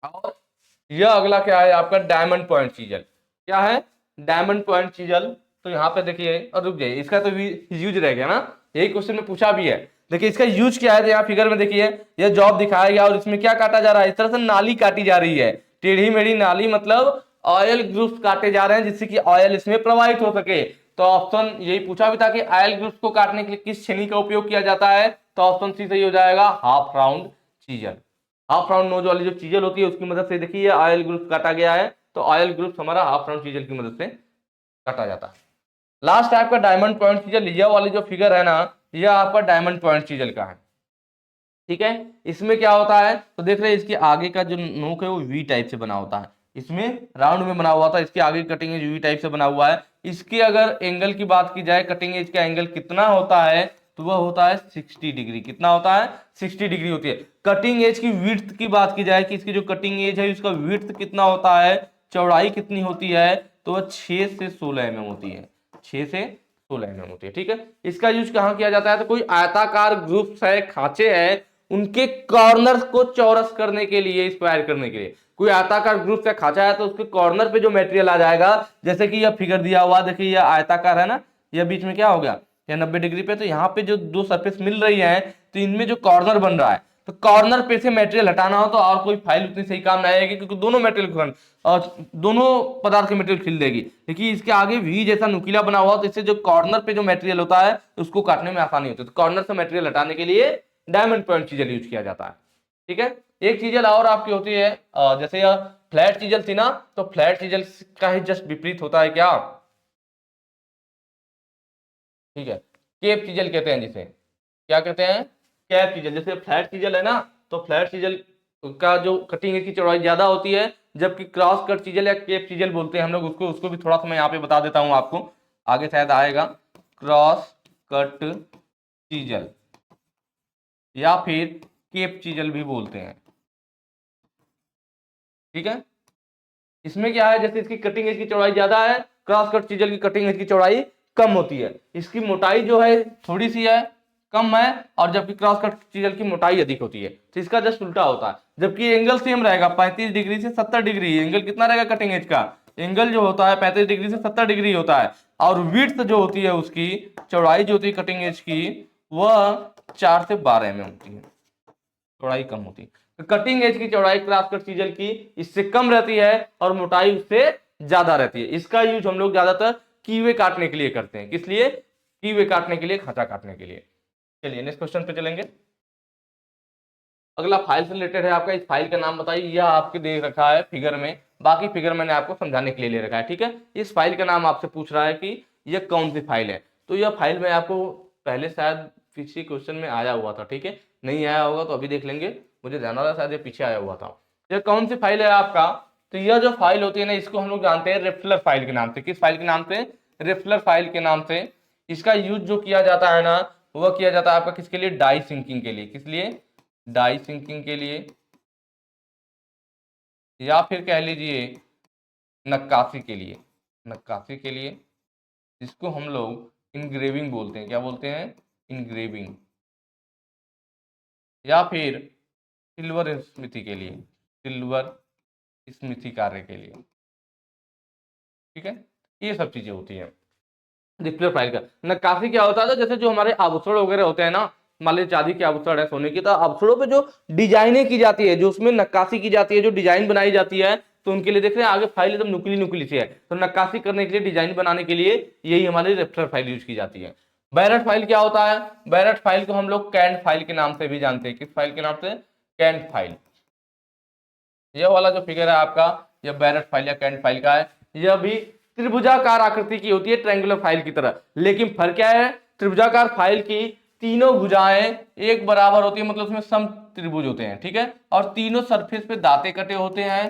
और यह अगला क्या है आपका, डायमंड पॉइंट चीजल। क्या है, डायमंड पॉइंट चीजल। तो यहाँ पे देखिए, और रुक जाइए, इसका तो यूज रह गया ना, यही क्वेश्चन में पूछा भी है। देखिए इसका यूज क्या है, तो यहाँ फिगर में देखिए यह जॉब दिखाया गया और इसमें क्या काटा जा रहा है, इस तरह से नाली काटी जा रही है, टेढ़ी मेढ़ी नाली, मतलब ऑयल ग्रुप्स काटे जा रहे हैं जिससे कि ऑयल इसमें प्रवाहित हो सके। तो ऑप्शन यही पूछा भी था कि ऑयल ग्रुप्स को काटने के लिए किस छेनी का उपयोग किया जाता है, तो ऑप्शन सी सही हो जाएगा, half round chisel. Half round nose वाली जो चीजल होती है उसकी मदद से देखिए ऑयल ग्रुप काटा गया है, तो ऑयल ग्रुप हमारा हाफ राउंड चीजल की मदद से काटा जाता है। लास्ट टाइप का डायमंड पॉइंट चीजल, यह वाली जो फिगर है ना, यह आपका डायमंड पॉइंट चीजल का है, ठीक है। इसमें क्या होता है, तो देख रहे हैं इसके आगे का जो नोक है वो वी टाइप से बना होता है, इसमें राउंड में बना हुआ था, इसके आगे कटिंग एज वी टाइप से बना हुआ है। इसके अगर एंगल की बात की जाए, कटिंग एज का एंगल कितना होता है, तो वह होता है 60 डिग्री। कितना होता है, 60 डिग्री होती है। कटिंग एज की विड्थ की बात की जाए कि इसकी जो कटिंग एज है उसका विड्थ कितना होता है, चौड़ाई कितनी होती है, तो वह 6 से 16 mm होती है, 6 से 16 mm होती है, ठीक है। इसका यूज कहाँ किया जाता है, तो कोई आयताकार ग्रुप्स है, खांचे है, उनके कॉर्नर्स को चौरस करने के लिए, स्क्वायर करने के लिए। कोई आयताकार ग्रुप या खांचा है तो उसके कॉर्नर पे जो मटेरियल आ जाएगा, जैसे कि यह फिगर दिया हुआ, देखिए यह आयताकार है ना, यह बीच में क्या हो गया, यह 90 डिग्री पे, तो यहाँ पे जो दो सरफेस मिल रही है तो इनमें जो कॉर्नर बन रहा है, तो कॉर्नर पे से मटेरियल हटाना हो तो और कोई फाइल उतनी सही काम नहीं आएगी, क्योंकि दोनों मटेरियल और दोनों पदार्थ की मटेरियल खिल देगी। देखिए इसके आगे वी जैसा नुकीला बना हुआ, तो इससे जो कॉर्नर पे जो मटेरियल होता है उसको काटने में आसानी होती है। तो कॉर्नर से मटेरियल हटाने के लिए डायमंड पॉइंट चीजल यूज किया जाता है, ठीक है। एक चीजल और आपकी होती है, जैसे यह फ्लैट चीजल थी ना, तो फ्लैट चीजल का ही जस्ट विपरीत होता है क्या, ठीक है, केप चीजल कहते हैं जिसे, क्या कहते हैं, कैप चीजल। जैसे फ्लैट चीजल है ना, तो फ्लैट चीजल का जो कटिंग की चौड़ाई ज्यादा होती है, जबकि क्रॉस कट चीजल या केप चीजल बोलते हैं हम लोग उसको, उसको भी थोड़ा सा मैं यहाँ पे बता देता हूँ आपको, आगे शायद आएगा। क्रॉस कट चीजल या फिर केप चीजल भी बोलते हैं, ठीक है। इसमें क्या है, जैसे इसकी कटिंग एज की चौड़ाई ज्यादा है, क्रॉस कट चीजल की कटिंग एज की चौड़ाई कम होती है। इसकी मोटाई जो है थोड़ी सी है, कम है, और जबकि क्रॉस कट चीजल की मोटाई अधिक होती है। तो इसका जस्ट उल्टा होता है, जबकि एंगल सेम रहेगा 35 डिग्री से 70 डिग्री। एंगल कितना रहेगा कटिंग एज का, एंगल जो होता है 35 डिग्री से 70 डिग्री होता है, और विड्थ जो होती है उसकी चौड़ाई जो होती है कटिंग एज की, वह 4 से 12 mm होती है, चौड़ाई कम होती है। तो कटिंग एज की चौड़ाई क्रॉस कट चीजल की इससे कम रहती है और मोटाई उससे ज्यादा रहती है। इसका यूज हम लोग ज्यादातर कीवे काटने के लिए करते हैं, किस लिए, कीवे काटने के लिए, खांचा काटने के लिए। चलिए नेक्स्ट क्वेश्चन पे चलेंगे। अगला फाइल से रिलेटेड है आपका, इस फाइल का नाम बताइए। यह आपके दे रखा है फिगर में, बाकी फिगर मैंने आपको समझाने के लिए ले रखा है, ठीक है। इस फाइल का नाम आपसे पूछ रहा है कि यह कौन सी फाइल है। तो यह फाइल में आपको पहले शायद किसी क्वेश्चन में आया हुआ था, ठीक है, नहीं आया होगा तो अभी देख लेंगे, मुझे ध्यान आ रहा है शायद ये पीछे आया हुआ था। यह कौन सी फाइल है आपका, तो यह जो फाइल होती है ना, इसको हम लोग जानते हैं रेफलर फाइल के नाम से। किस फाइल के नाम से, रेफलर फाइल के नाम से। इसका यूज जो किया जाता है ना, वह किया जाता है आपका किसके लिए, डाई सिंकिंग के लिए। किस लिए, डाई सिंकिंग के लिए, या फिर कह लीजिए नक्काशी के लिए, नक्काशी के लिए, जिसको हम लोग इनग्रेविंग बोलते हैं। क्या बोलते हैं, इनग्रेविंग, या फिर सिल्वर स्मृति के लिए, सिल्वर स्मृति कार्य के लिए, ठीक है। ये सब चीजें होती है डिस्प्ले फाइल का। नक्काशी क्या होता है, जैसे जो हमारे आभूषण वगैरह होते हैं ना, मान लीजिए चांदी के आभूषण है, सोने की, तो आभूषणों पे जो डिजाइनें की जाती है, जो उसमें नक्काशी की जाती है, जो डिजाइन बनाई जाती है, तो उनके लिए देख रहे हैं आगे फाइल एकदम नुकली नुकली सी है, तो नक्काशी करने के लिए, डिजाइन बनाने के लिए यही हमारी रेफर फाइल यूज की जाती है। बैरट फाइल क्या होता है, बैरट फाइल को हम लोग कैंट फाइल के नाम से भी जानते हैं। किस फाइल के नाम से, कैंट फाइल। यह वाला जो फिगर है आपका, यह बैरट फाइल या कैंट फाइल का है। यह भी त्रिभुजाकार आकृति की होती है, ट्रायंगुलर फाइल की तरह, लेकिन फर्क क्या है, त्रिभुजाकार फाइल की तीनों भुजाएं एक बराबर होती है, मतलब उसमें सम त्रिभुज होते हैं, ठीक है, और तीनों सरफेस पे दांते कटे होते हैं।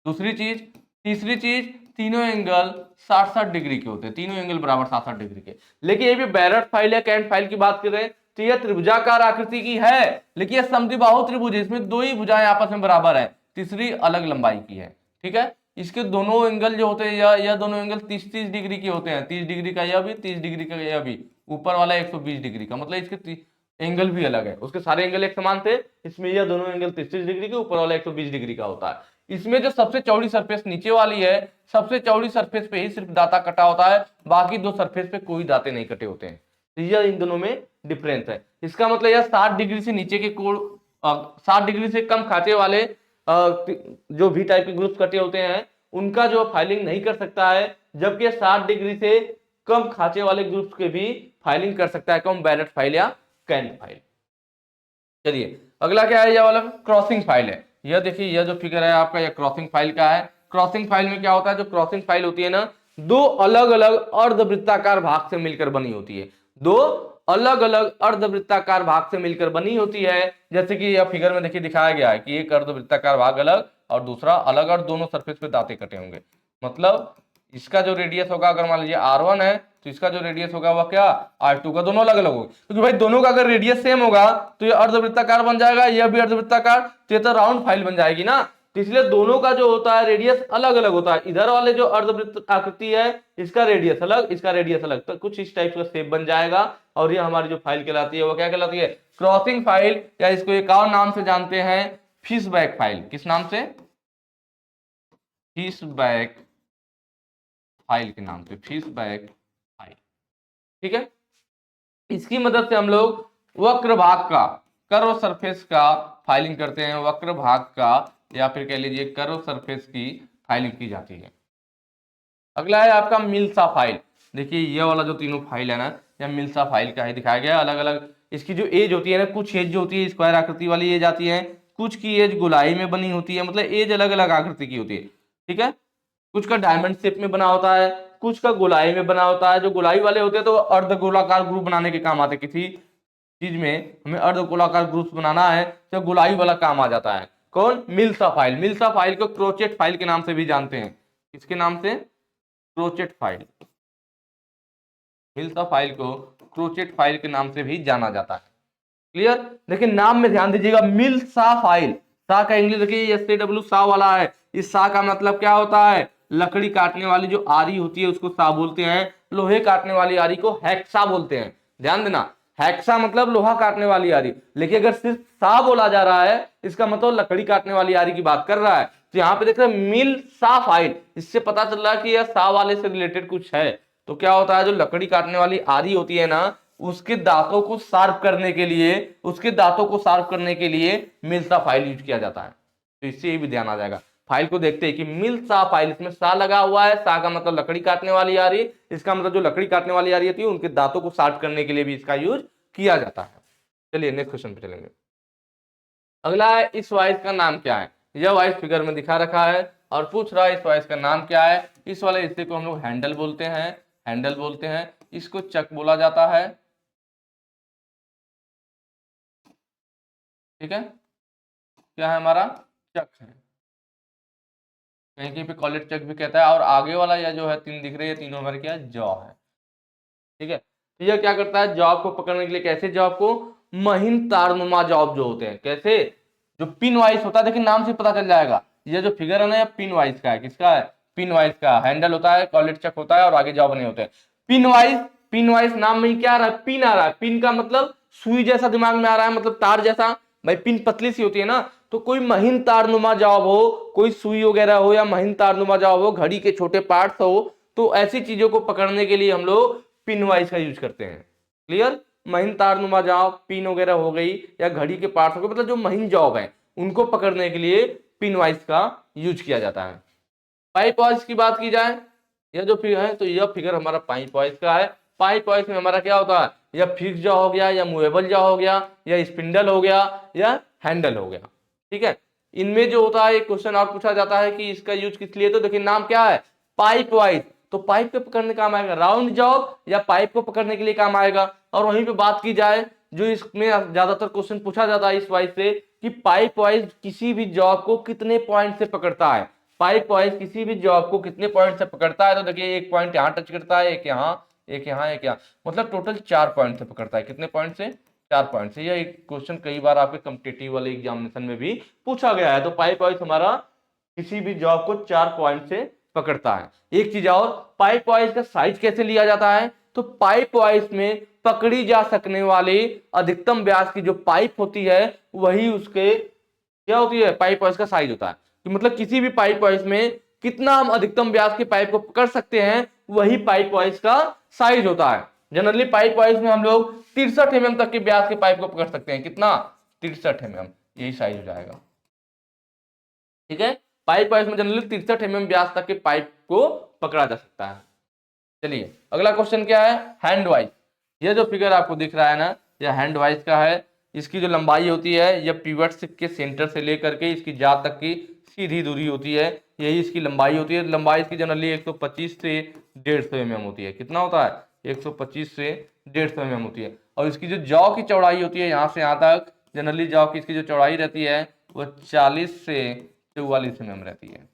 दूसरी चीज, तीसरी चीज, तीनों एंगल 60-60 डिग्री के होते हैं, तीनों एंगल बराबर 60-60 डिग्री के। लेकिन ये भी बैरट फाइल या कैंट फाइल की बात कर रहे हैं, तो यह त्रिभुजाकार आकृति की है, लेकिन यह समद्विबाहु त्रिभुज है, इसमें दो ही भुजाएं आपस में बराबर है, तीसरी अलग लंबाई की है, ठीक है। इसके दोनों एंगल जो होते हैं, यह दोनों एंगल 30-30 डिग्री के होते हैं, 30 डिग्री का यह भी, 30 डिग्री का यह भी, ऊपर वाला 120 डिग्री का, मतलब इसके एंगल भी अलग है, उसके सारे एंगल एक समान थे, इसमें यह दोनों एंगल 30 डिग्री के, ऊपर वाला 120 डिग्री का होता है। इसमें जो सबसे चौड़ी सरफेस नीचे वाली है, सबसे चौड़ी सरफेस पे ही सिर्फ दाता कटा होता है, बाकी दो सरफेस पे कोई दाते नहीं कटे होते हैं। तो यह इन दोनों में डिफरेंस है। इसका मतलब यह 60 डिग्री से नीचे के कोण, 60 डिग्री से कम खांचे वाले जो भी टाइप के ग्रुप कटे होते हैं, उनका जो फाइलिंग नहीं कर सकता है, जबकि 60 डिग्री से कम खांचे वाले ग्रुप्स के भी फाइलिंग कर सकता है, कौन, बैरट फाइल या कैंट फाइल। चलिए अगला क्या है, यह वाला क्रॉसिंग फाइल है। यह देखिए, यह जो फिगर है आपका, यह क्रॉसिंग फाइल का है। क्रॉसिंग फाइल में क्या होता है, जो क्रॉसिंग फाइल होती है ना, दो अलग अलग अर्धवृत्ताकार भाग से मिलकर बनी होती है, दो अलग अलग अर्धवृत्ताकार भाग से मिलकर बनी होती है। जैसे कि यह फिगर में देखिए दिखाया गया है कि एक अर्धवृत्ताकार भाग अलग और दूसरा अलग, और दोनों सरफेस पे दांते कटे होंगे। मतलब इसका जो रेडियस होगा, अगर मान लीजिए R1 है, तो इसका जो रेडियस होगा वह क्या, R2 का, दोनों अलग अलग होगा, क्योंकि भाई दोनों का अगर रेडियस सेम होगा तो ये अर्धवृत्ताकार बन जाएगा, यह भी अर्धवृत्ताकार, तो ये तो राउंड फाइल बन जाएगी ना। तो इसलिए दोनों का जो होता है रेडियस अलग अलग होता है। इधर वाले जो अर्धवृत्त आकृति है, इसका रेडियस अलग, इसका रेडियस अलग, तो कुछ इस टाइप का शेप बन जाएगा, और ये हमारी जो फाइल कहलाती है वो क्या कहलाती है, क्रॉसिंग फाइल, या इसको एक और नाम से जानते हैं, फिशबैक फाइल। किस नाम से, फिशबैक फाइल के नाम से, फिशबैक फाइल, ठीक है। इसकी मदद से हम लोग वक्र भाग का, कर्व सरफेस का फाइलिंग करते हैं, वक्र भाग का, या फिर कह लीजिए कर्व सरफेस की फाइलिंग की जाती है। अगला है आपका मिल्सा फाइल। देखिए यह वाला जो तीनों फाइल है ना, यह मिल्सा फाइल का ही दिखाया गया। अलग अलग इसकी जो एज होती है ना, कुछ एज जो होती है स्क्वायर आकृति वाली एज आती है, कुछ की एज गोलाई में बनी होती है, मतलब एज अलग अलग आकृति की होती है, ठीक है। कुछ का डायमंड शेप में बना होता है, कुछ का गोलाई में बना होता है। जो गोलाई वाले होते हैं तो अर्धगोलाकार ग्रुप बनाने के काम आते हैं। किसी चीज में हमें अर्धगोलाकार ग्रुप बनाना है तो गोलाई वाला काम आ जाता है। कौन, मिल्सा फाइल। मिल्सा फाइल को क्रोचेट फाइल के नाम से भी जानते हैं। किसके नाम से, क्रोचेट फाइल। मिल्सा फाइल को क्रोचेट फाइल के नाम से भी जाना जाता है। क्लियर। देखिए नाम में ध्यान दीजिएगा, मिल्सा फाइल, सा का इंग्लिश देखिए SAW सा वाला है। इस सा का मतलब क्या होता है, लकड़ी काटने वाली जो आरी होती है उसको सा बोलते हैं, लोहे काटने वाली आरी को हेक्सा बोलते हैं। ध्यान देना, हेक्सा मतलब लोहा काटने वाली आरी, लेकिन अगर सिर्फ सा बोला जा रहा है इसका मतलब लकड़ी काटने वाली आरी की बात कर रहा है। तो यहाँ पे देख रहे हैं मिल सा फाइल, इससे पता चल रहा है कि यह सा वाले से रिलेटेड कुछ है। तो क्या होता है, जो लकड़ी काटने वाली आरी होती है ना, उसके दांतों को शार्प करने के लिए, उसके दांतों को शार्प करने के लिए मिल्सा फाइल यूज किया जाता है। तो इससे भी ध्यान आ जाएगा। फाइल को देखते हैं कि मिल्सा फाइल, इसमें सा लगा हुआ है, सा का मतलब लकड़ी काटने वाली आ रही, इसका मतलब जो लकड़ी काटने वाली आ रही थी उनके दांतों को शार्प करने के लिए भी इसका यूज किया जाता है। चलिए नेक्स्ट क्वेश्चन पे चलेंगे। अगला है, इस वाइस का नाम क्या है। यह वाइस फिगर में दिखा रखा है और पूछ रहा है इस वाइस का नाम क्या है। इस वाले हिस्से को हम लोग हैंडल बोलते हैं, हैंडल बोलते हैं। इसको चक बोला जाता है, ठीक है। क्या है हमारा, चक है, कहीं कहीं पे कॉलेट चक भी कहता है। और आगे वाला यह जो है तीन दिख रही है, तीनों हमारे क्या है, जॉ है, ठीक है। तो यह क्या करता है, जॉब को पकड़ने के लिए, कैसे जॉब को, महीन तारनुमा जॉब जो होते हैं, कैसे, जो पिन वाइस होता है, देखिए नाम से पता चल जाएगा। ये जो फिगर है ना, पिन वाइस का है। किसका है, पिन वाइस का। हैंडल होता है, कॉलेट चक होता है और आगे जॉब बने होते हैं। पिन वाइस, पिन वाइस नाम में क्या आ रहा है, पिन आ रहा है। पिन का मतलब सुई जैसा दिमाग में आ रहा है, मतलब तार जैसा। भाई पिन पतली सी होती है ना, तो कोई महीन तारनुमा जॉब हो, कोई सुई वगैरह हो या महीन तारनुमा जॉब हो, घड़ी के छोटे पार्ट्स हो, तो ऐसी चीजों को पकड़ने के लिए हम लोग पिन वाइज का यूज करते हैं। क्लियर? महीन तारनुमा जॉब, पिन वगैरह हो गई या घड़ी के पार्ट्स हो गए, मतलब जो महीन जॉब है उनको पकड़ने के लिए पिन वाइज का यूज किया जाता है। पाइप वाइज की बात की जाए, यह जो फिगर है तो यह फिगर हमारा पाइप वाइज का है। पाइप वाइज में हमारा क्या होता है, या फिक्स जॉ हो गया, या मूवेबल जॉ हो गया, या स्पिंडल हो गया, या हैंडल हो गया। ठीक है, इनमें जो होता है एक क्वेश्चन और पूछा जाता है कि इसका यूज किस लिए, तो देखिए नाम क्या है, पाइप वाइज। तो पाइप को पकड़ने काम आएगा राउंड जॉब, या पाइप को पकड़ने के लिए काम आएगा। और वहीं पे बात की जाए, जो इसमें ज्यादातर क्वेश्चन पूछा जाता है इस वाइज से, कि पाइप वाइज किसी भी जॉब को कितने पॉइंट से पकड़ता है। पाइप वाइज किसी भी जॉब को कितने पॉइंट से पकड़ता है, तो देखिए एक पॉइंट यहाँ टच करता है, एक यहाँ, एक यहाँ, एक यहाँ, मतलब टोटल 4 पॉइंट से पकड़ता है। कितने पॉइंट से? 4 पॉइंट से। यह एक क्वेश्चन कई बार आपके कॉम्पिटिटिव वाले एग्जामिनेशन में भी पूछा गया है। तो पाइप वाइज हमारा किसी भी जॉब को 4 पॉइंट से पकड़ता है। एक चीज और, पाइप वाइज का साइज कैसे लिया जाता है, तो पाइप वाइज में पकड़ी जा सकने वाली अधिकतम व्यास की जो पाइप होती है, वही उसके क्या होती है, पाइप वाइज का साइज होता है। कि मतलब किसी भी पाइप वाइज में कितना हम अधिकतम व्यास की पाइप को पकड़ सकते हैं, वही पाइप वाइज का साइज होता है। जनरली पाइप वाइज में हम लोग 63 mm तक के व्यास के पाइप को पकड़ सकते हैं। कितना? 63 mm, यही साइज हो जाएगा। ठीक है, पाइप वाइज में जनरली 63 mm व्यास तक के पाइप को पकड़ा जा सकता है। चलिए अगला क्वेश्चन क्या है, हैंड वाइज। ये जो फिगर आपको दिख रहा है ना, यह हैंड वाइज का है। इसकी जो लंबाई होती है, यह पिवट के सेंटर से लेकर के इसकी जा तक की सीधी दूरी होती है, यही इसकी लंबाई होती है। लंबाई इसकी जनरली 125 से 150 mm होती है। कितना होता है? 125 से 150 mm होती है। और इसकी जो जॉ की चौड़ाई होती है, यहाँ से यहाँ तक जनरली जॉ की इसकी जो चौड़ाई रहती है वो 40 से 44 mm रहती है।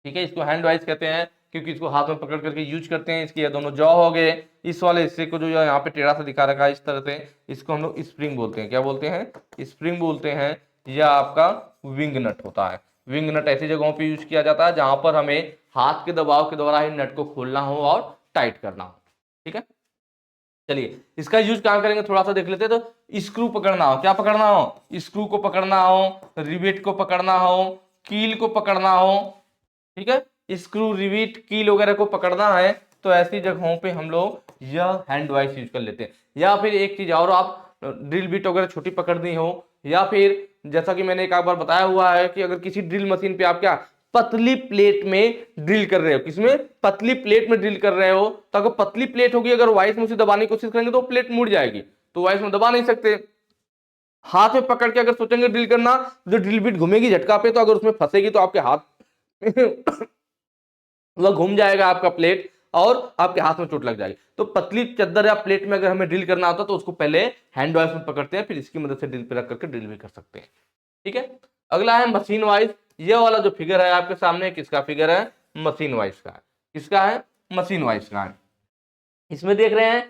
ठीक है, इसको हैंड वाइज कहते हैं क्योंकि इसको हाथ में पकड़ करके यूज करते हैं। इसके ये दोनों जॉ हो गए, इस वाले हिस्से को जो यहाँ पे टेढ़ा सा दिखा रखा है इस तरह से, इसको हम लोग स्प्रिंग बोलते हैं। क्या बोलते हैं? स्प्रिंग बोलते हैं। यह आपका विंग नट होता है। विंग नट ऐसी जगहों पे यूज किया जाता है जहां पर हमें हाथ के दबाव के द्वारा ही नट को खोलना हो और टाइट करना हो। ठीक है, चलिए इसका यूज कहाँ करेंगे थोड़ा सा देख लेते हैं। तो स्क्रू पकड़ना हो, क्या पकड़ना हो? स्क्रू को पकड़ना हो, रिवेट को पकड़ना हो, कील को पकड़ना हो। ठीक है, स्क्रू, रिवेट, कील वगैरह को पकड़ना है, तो ऐसी जगहों पे हम लोग यह हैंड वाइज यूज कर लेते हैं। या फिर एक चीज और, आप ड्रिल बिट वगैरह छोटी पकड़नी हो, या फिर जैसा कि मैंने एक बार बताया हुआ है कि अगर किसी ड्रिल मशीन पे आप क्या पतली प्लेट में ड्रिल कर रहे हो, किसमें? पतली प्लेट में ड्रिल कर रहे हो, तो अगर पतली प्लेट होगी, अगर वाइस में उसे दबाने की कोशिश करेंगे तो प्लेट मुड़ जाएगी, तो वाइस में दबा नहीं सकते। हाथ में पकड़ के अगर सोचेंगे ड्रिल करना, जो ड्रिल बिट घूमेगी झटका पे, तो अगर उसमें फंसेगी तो आपके हाथ वह घूम जाएगा आपका प्लेट, और आपके हाथ में चोट लग जाएगी। तो पतली चद्दर या प्लेट में अगर हमें ड्रिल करना होता है तो उसको पहले हैंड वाइज में पकड़ते हैं, फिर इसकी मदद से ड्रिल पे रख करके ड्रिल भी कर सकते हैं। ठीक है, अगला है मशीन वाइज। ये वाला जो फिगर है आपके सामने, किसका फिगर है? मशीन वाइज का है। किसका है? मशीन वाइज का है। इसमें देख रहे हैं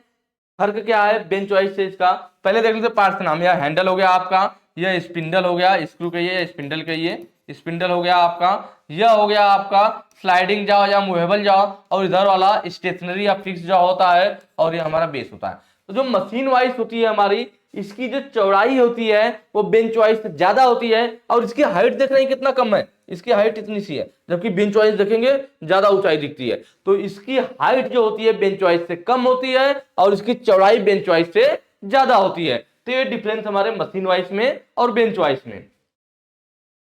फर्क क्या है बेंच वाइज से इसका। पहले देख लेते पार्ट्स के नाम। यह हैंडल हो गया आपका, यह स्पिंडल हो गया, स्क्रू कहिए, स्पिंडल कहिए, स्पिंडल हो गया आपका। यह हो गया आपका स्लाइडिंग जाओ या मूवेबल जाओ, और इधर वाला स्टेशनरी या फिक्स जाओ होता है, और ये हमारा बेस होता है। तो जो मशीन वाइज होती है हमारी, इसकी जो चौड़ाई होती है वो बेंच वाइज से ज्यादा होती है, और इसकी हाइट देख रहे हैं कितना कम है, इसकी हाइट इतनी सी है, जबकि बेंच वाइज देखेंगे ज्यादा ऊंचाई दिखती है। तो इसकी हाइट जो होती है बेंच वाइज से कम होती है, और इसकी चौड़ाई बेंच वाइज से ज्यादा होती है। तो ये डिफरेंस हमारे मशीन वाइज में और बेंच वाइज में।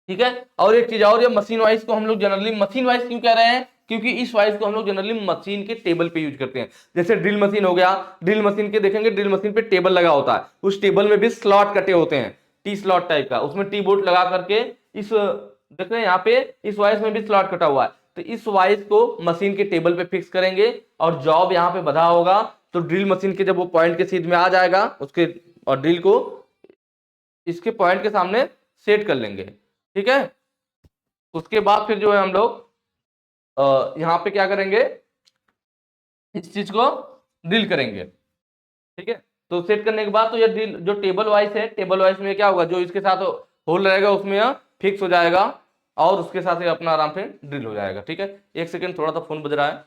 ठीक है, और एक चीज और, ये मशीन वाइज को हम लोग जनरली मशीन वाइज क्यों कह रहे हैं? क्योंकि इस वाइज को हम लोग जनरली मशीन के टेबल पे यूज करते हैं। जैसे ड्रिल मशीन हो गया, ड्रिल मशीन के देखेंगे ड्रिल मशीन पे टेबल लगा होता है, उस टेबल में भी स्लॉट कटे होते हैं, टी स्लॉट टाइप का, उसमें टी बोर्ड लगा करके इस देख रहे हैं यहाँ पे इस वाइज में भी स्लॉट कटा हुआ है। तो इस वाइज को मशीन के टेबल पे फिक्स करेंगे, और जॉब यहाँ पे बधा होगा, तो ड्रिल मशीन के जब वो पॉइंट के सीध में आ जाएगा उसके, और ड्रिल को इसके पॉइंट के सामने सेट कर लेंगे। ठीक है, उसके बाद फिर जो है हम लोग यहाँ पे क्या करेंगे, इस चीज को ड्रिल करेंगे। ठीक है, तो सेट करने के बाद तो ये ड्रिल जो टेबल वाइज है, टेबल वाइज में क्या होगा, जो इसके साथ होल रहेगा उसमें यह फिक्स हो जाएगा, और उसके साथ ही अपना आराम से ड्रिल हो जाएगा। ठीक है, एक सेकेंड, थोड़ा सा फोन बज रहा है।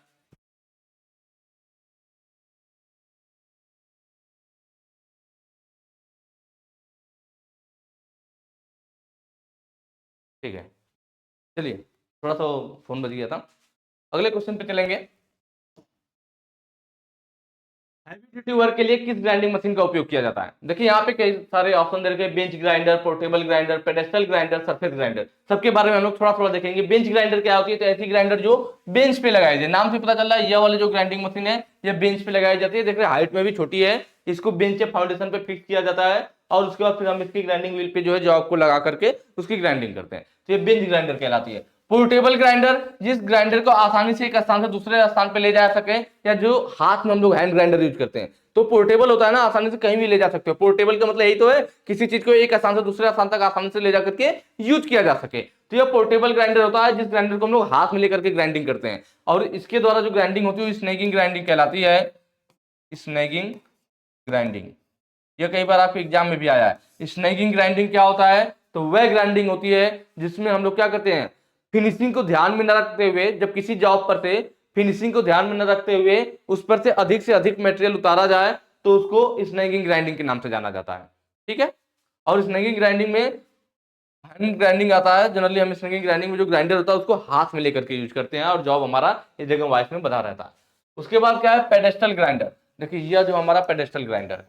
ठीक है, चलिए थोड़ा सा फोन बज गया था। अगले क्वेश्चन पे चलेंगे। हैवी ड्यूटी वर्क के लिए किस ग्राइंडिंग मशीन का उपयोग किया जाता है? देखिए यहाँ पे कई सारे ऑप्शन दे रखे हैं, bench grinder, portable grinder, pedestal grinder, surface grinder. सबके बारे में हम लोग थोड़ा थोड़ा देखेंगे। बेंच ग्राइंडर क्या होती है? तो ऐसी ग्राइंडर जो बेंच पे लगाई जाए। नाम से पता चल रहा है, यह वाली जो ग्राइंडिंग मशीन है ये बेंच पे लगाई जाती है। देख रहे हाइट में भी छोटी है, इसको बेंच के फाउंडेशन पे फिक्स किया जाता है और उसके बाद फिर हम इसकी ग्राइंडिंग व्हील पे जो है जॉब को लगा करके उसकी ग्राइंडिंग करते हैं। तो ये बेंच ग्राइंडर कहलाती है। पोर्टेबल ग्राइंडर, जिस ग्राइंडर को आसानी से एक स्थान से दूसरे स्थान पे ले जा सके, या जो हाथ में हम लोग हैंड ग्राइंडर यूज करते हैं। तो पोर्टेबल होता है ना, आसानी से कहीं भी ले जा सकते हो। पोर्टेबल का मतलब यही तो है, किसी चीज को एक स्थान से दूसरे स्थान तक आसानी से ले जा करके यूज किया जा सके। तो यह पोर्टेबल ग्राइंडर होता है, जिस ग्राइंडर को हम लोग हाथ में लेकर के ग्राइंडिंग करते हैं। और इसके द्वारा जो ग्राइंडिंग होती है स्नैगिंग ग्राइंडिंग कहलाती है। स्नैगिंग ग्राइंडिंग, यह कई बार आपके एग्जाम में भी आया है। स्नैगिंग ग्राइंडिंग क्या होता है? तो वह ग्राइंडिंग होती है जिसमें हम लोग क्या करते हैं, फिनिशिंग को ध्यान में न रखते हुए, जब किसी जॉब पर से फिनिशिंग को ध्यान में न रखते हुए उस पर से अधिक मटेरियल उतारा जाए तो उसको स्नैगिंग ग्राइंडिंग के नाम से जाना जाता है। ठीक है, और स्नैगिंग ग्राइंडिंग में हैंड ग्राइंडिंग आता है। जनरली हम स्नैगिंग ग्राइंडिंग में जो ग्राइंडर होता है उसको हाथ में लेकर के यूज करते हैं और जॉब हमारा इस जगह वाइस में बधा रहता है। उसके बाद क्या है? Pedestal grinder. देखिए यह जो हमारा पेडेस्टल ग्राइंडर है,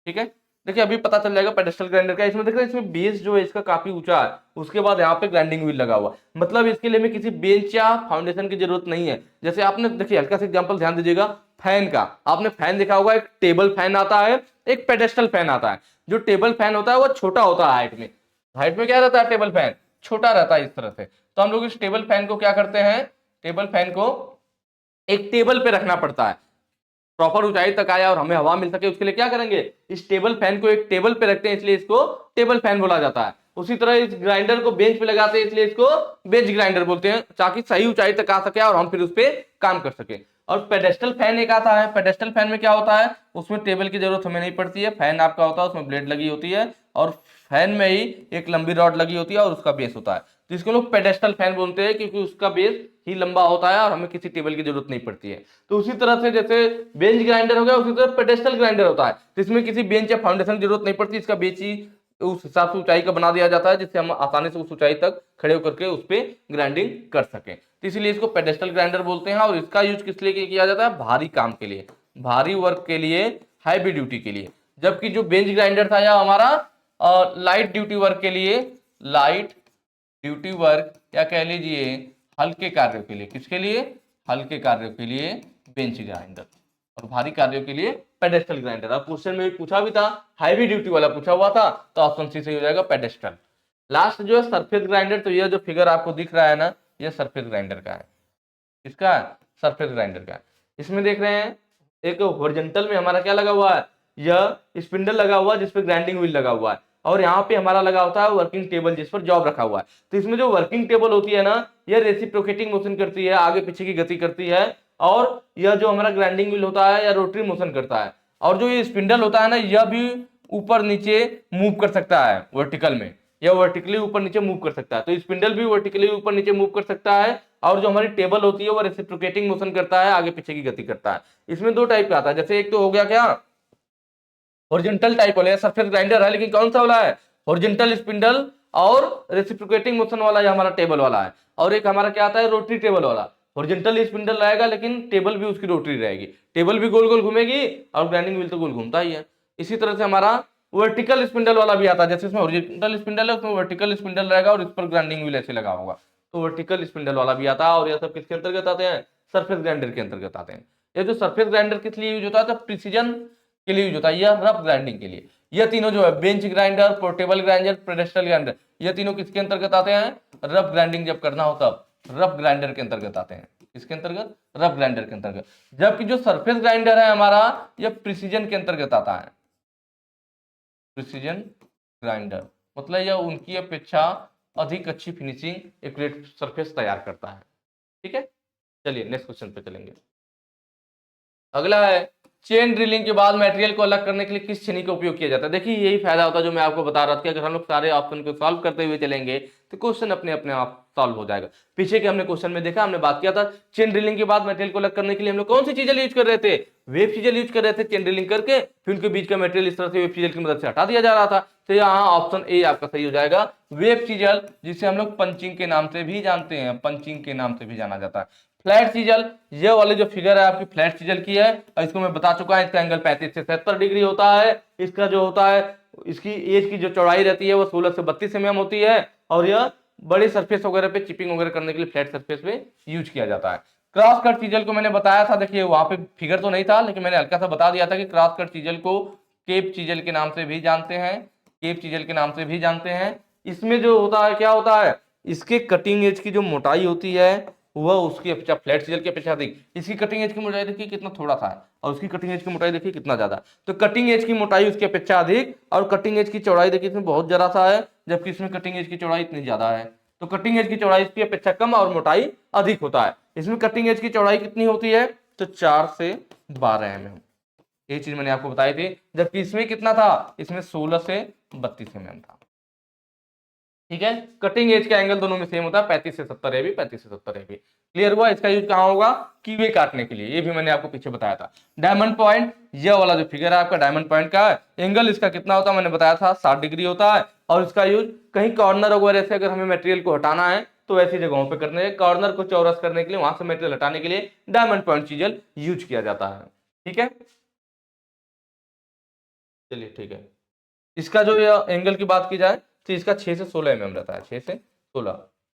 ठीक है, देखिए अभी पता चल जाएगा पेडेस्टल ग्राइंडर का। इसमें देख रहे हैं, इसमें बेस जो है इसका काफी ऊंचा है, उसके बाद यहाँ पे ग्राइंडिंग व्हील लगा हुआ, मतलब इसके लिए हमें किसी बेंच या फाउंडेशन की जरूरत नहीं है। जैसे आपने देखिए हल्का सा एग्जांपल ध्यान दीजिएगा, फैन का आपने फैन देखा होगा, एक टेबल फैन आता है, एक पेडेस्टल फैन आता है। जो टेबल फैन होता है वो छोटा होता है हाइट में। हाइट में क्या रहता है? टेबल फैन छोटा रहता है इस तरह से। तो हम लोग इस टेबल फैन को क्या करते हैं? टेबल फैन को एक टेबल पे रखना पड़ता है, प्रॉपर ऊंचाई तक आया और हमें हवा मिल सके, उसके लिए क्या करेंगे? इस टेबल फैन को एक टेबल पे रखते हैं, इसलिए इसको टेबल फैन बोला जाता है। उसी तरह इस ग्राइंडर को बेंच पे लगाते हैं, इसलिए इसको बेंच ग्राइंडर बोलते हैं, ताकि सही ऊंचाई तक आ सके और हम फिर उस पर काम कर सके। और पेडेस्टल फैन एक आता है। पेडेस्टल फैन में क्या होता है? उसमें टेबल की जरूरत हमें नहीं पड़ती है, फैन आपका होता है, उसमें ब्लेड लगी होती है और फैन में ही एक लंबी रॉड लगी होती है और उसका बेस होता है। तो इसको लोग पेडेस्टल फैन बोलते हैं, क्योंकि उसका बेस ही लंबा होता है और हमें किसी टेबल की जरूरत नहीं पड़ती है। तो उसी तरह से जैसे बेंच ग्राइंडर हो गया, उसी तरह पेडेस्टल ग्राइंडर होता है, तो इसमें किसी बेंच या फाउंडेशन की जरूरत नहीं पड़ती। इसका बेस ही उस हिसाब से ऊंचाई का बना दिया जाता है, जिससे हम आसानी से उस ऊंचाई तक खड़े होकर के उस पर ग्राइंडिंग कर सकें। तो इसलिए इसको पेडेस्टल ग्राइंडर बोलते हैं। और इसका यूज किस लिए किया जाता है? भारी काम के लिए, भारी वर्क के लिए, हैवी ड्यूटी के लिए। जबकि जो बेंच ग्राइंडर था, या हमारा लाइट ड्यूटी वर्क के लिए, लाइट ड्यूटी वर्क या कह लीजिए हल्के कार्यों के लिए। किसके लिए? हल्के कार्यों के लिए बेंच ग्राइंडर, और भारी कार्यों के लिए पेडेस्टल ग्राइंडर। अब क्वेश्चन में पूछा भी था, हैवी ड्यूटी वाला पूछा हुआ था, तो ऑप्शन सी सही हो जाएगा, पेडेस्टल। लास्ट जो है सरफेस ग्राइंडर, तो यह जो फिगर आपको दिख रहा है ना, यह सरफेस ग्राइंडर का है। इसका सरफेस ग्राइंडर का। इसमें देख रहे हैं एक हॉरिजॉन्टल में हमारा क्या लगा हुआ है? यह स्पिंडल लगा हुआ है जिसपे ग्राइंडिंग व्हील लगा हुआ है, और यहाँ पे हमारा लगा होता है वर्किंग टेबल जिस पर जॉब रखा हुआ है। तो इसमें जो वर्किंग टेबल होती है ना, यह रेसिप्रोकेटिंग मोशन करती है, आगे पीछे की गति करती है। और यह जो हमारा ग्राइंडिंग व्हील होता है, यह रोटरी मोशन करता है। और जो ये स्पिंडल होता है ना, यह भी ऊपर नीचे मूव कर सकता है वर्टिकल में, या वर्टिकली ऊपर नीचे मूव कर सकता है। तो स्पिंडल भी वर्टिकली ऊपर नीचे मूव कर सकता है, और जो हमारी टेबल होती है वो रेसिप्रोकेटिंग मोशन करता है, आगे पीछे की गति करता है। इसमें दो टाइप का आता है, जैसे एक तो हो गया क्या, हॉरिजॉन्टल टाइप वाला सरफेस ग्राइंडर है, लेकिन कौन सा वाला है? हॉरिजॉन्टल स्पिंडल और रेसिप्रोकेटिंग मोशन वाला, ये हमारा टेबल वाला है। और एक हमारा क्या आता है? रोटरी टेबल वाला। हॉरिजॉन्टल स्पिंडल रहेगा लेकिन टेबल भी उसकी रोटरी रहेगी, टेबल भी गोल गोल घूमेगी और ग्राइंडिंग व्हील तो गोल घूमता ही है। इसी तरह से हमारा वर्टिकल स्पिंडल वाला भी आता है, जैसे इसमें हॉरिजॉन्टल स्पिंडल है, उसमें वर्टिकल स्पिंडल रहेगा और इस पर ग्राइंडिंग व्हील ऐसे लगा होगा, तो वर्टिकल स्पिंडल वाला भी आता है। और यह सब किसके अंतर्गत आते हैं? सरफेस ग्राइंडर के अंतर्गत आते हैं। ये जो सरफेस ग्राइंडर किस लिए यूज होता है? तो प्रिसीजन के लिए यूज होता है, या रफ ग्राइंडिंग के लिए। ये तीनों जो है, bench grinder, portable grinder, pedestal grinder, ये तीनों किसके अंतर्गत आते हैं? रफ ग्राइंडिंग जब करना हो तब रफ ग्राइंडर के अंतर्गत आते हैं। इसके अंतर्गत रफ ग्राइंडर के अंतर्गत। जबकि जो सरफेस ग्राइंडर है हमारा, यह प्रिसीजन के अंतर्गत आता है। प्रिसीजन ग्राइंडर मतलब यह उनकी अपेक्षा अधिक अच्छी फिनिशिंग एक्यूरेट सरफेस तैयार करता है। ठीक है, चलिए नेक्स्ट क्वेश्चन पे चलेंगे। अगला है, चेन ड्रिलिंग के बाद मटेरियल को अलग करने के लिए किस छेनी का उपयोग किया जाता है? देखिए यही फायदा होता है जो मैं आपको बता रहा था कि अगर हम लोग सारे ऑप्शन को सॉल्व करते हुए चलेंगे तो क्वेश्चन अपने अपने आप सॉल्व हो जाएगा। पीछे के हमने क्वेश्चन में देखा, हमने बात किया था चेन ड्रिलिंग के बाद मटेरियल को अलग करने के लिए हम लोग कौन सी चीजें यूज कर रहे थे? वेब चीजें यूज कर रहे थे चेन ड्रिलिंग करके, फिर उनके बीच का मटेरियल इस तरह से वेब चीजल की मदद से हटा दिया जा रहा था। तो यहाँ ऑप्शन ए आपका सही हो जाएगा। वेब चीजल, जिसे हम लोग पंचिंग के नाम से भी जानते हैं, पंचिंग के नाम से भी जाना जाता है। फ्लैट चीजल, ये वाली जो फिगर है आपकी फ्लैट चीजल की है, और इसको मैं बता चुका है, इसका एंगल 35 से 70 डिग्री होता है। इसका जो होता है, इसकी एज की जो चौड़ाई रहती है वो 16 से 32 mm होती है, और यह बड़ी सरफेस वगैरह पे चिपिंग वगैरह करने के लिए फ्लैट सरफेस पे यूज किया जाता है। क्रॉस कट चीजल को मैंने बताया था, देखिए वहां पे फिगर तो नहीं था, लेकिन मैंने हल्का सा बता दिया था कि क्रॉस कट चीजल को केप चीजल के नाम से भी जानते हैं, केप चीजल के नाम से भी जानते हैं। इसमें जो होता है, क्या होता है, इसके कटिंग एज की जो मोटाई होती है वह उसकी अपेक्षा, फ्लैट चीजल की अपेक्षा अधिक। इसकी कटिंग एज की मोटाई देखिए कितना थोड़ा सा है, और उसकी कटिंग एज की मोटाई देखिए कितना ज्यादा। तो कटिंग एज की मोटाई उसकी अपेक्षा अधिक, और कटिंग एज की चौड़ाई देखिए इसमें बहुत जरा सा है, जबकि इसमें कटिंग एज की चौड़ाई इतनी ज्यादा है। तो कटिंग एज की चौड़ाई इसकी अपेक्षा कम और मोटाई अधिक होता है। इसमें कटिंग एज की चौड़ाई कितनी होती है, तो 4 से 12 mm, ये चीज मैंने आपको बताई थी। जबकि इसमें कितना था, इसमें 16 से 32 mm था। ठीक है, कटिंग एज का एंगल दोनों में सेम होता है, 35 से 70 है भी, 35 से 70 है भी। क्लियर हुआ। इसका यूज कहां होगा, कीवे काटने के लिए, ये भी मैंने आपको पीछे बताया था। डायमंड पॉइंट, ये वाला जो फिगर है आपका डायमंड पॉइंट का है, एंगल इसका कितना होता है, मैंने बताया था 60 डिग्री होता है। और इसका यूज कहीं कॉर्नर वगैरह से अगर हमें मटेरियल को हटाना है तो ऐसी जगहों पे करने, कॉर्नर को चौरस करने के लिए, वहां से मटेरियल हटाने के लिए डायमंड पॉइंट चीजल यूज किया जाता है। ठीक है, चलिए ठीक है। इसका जो एंगल की बात की जाए तो इसका 6 से 16 mm रहता है, 6 से 16,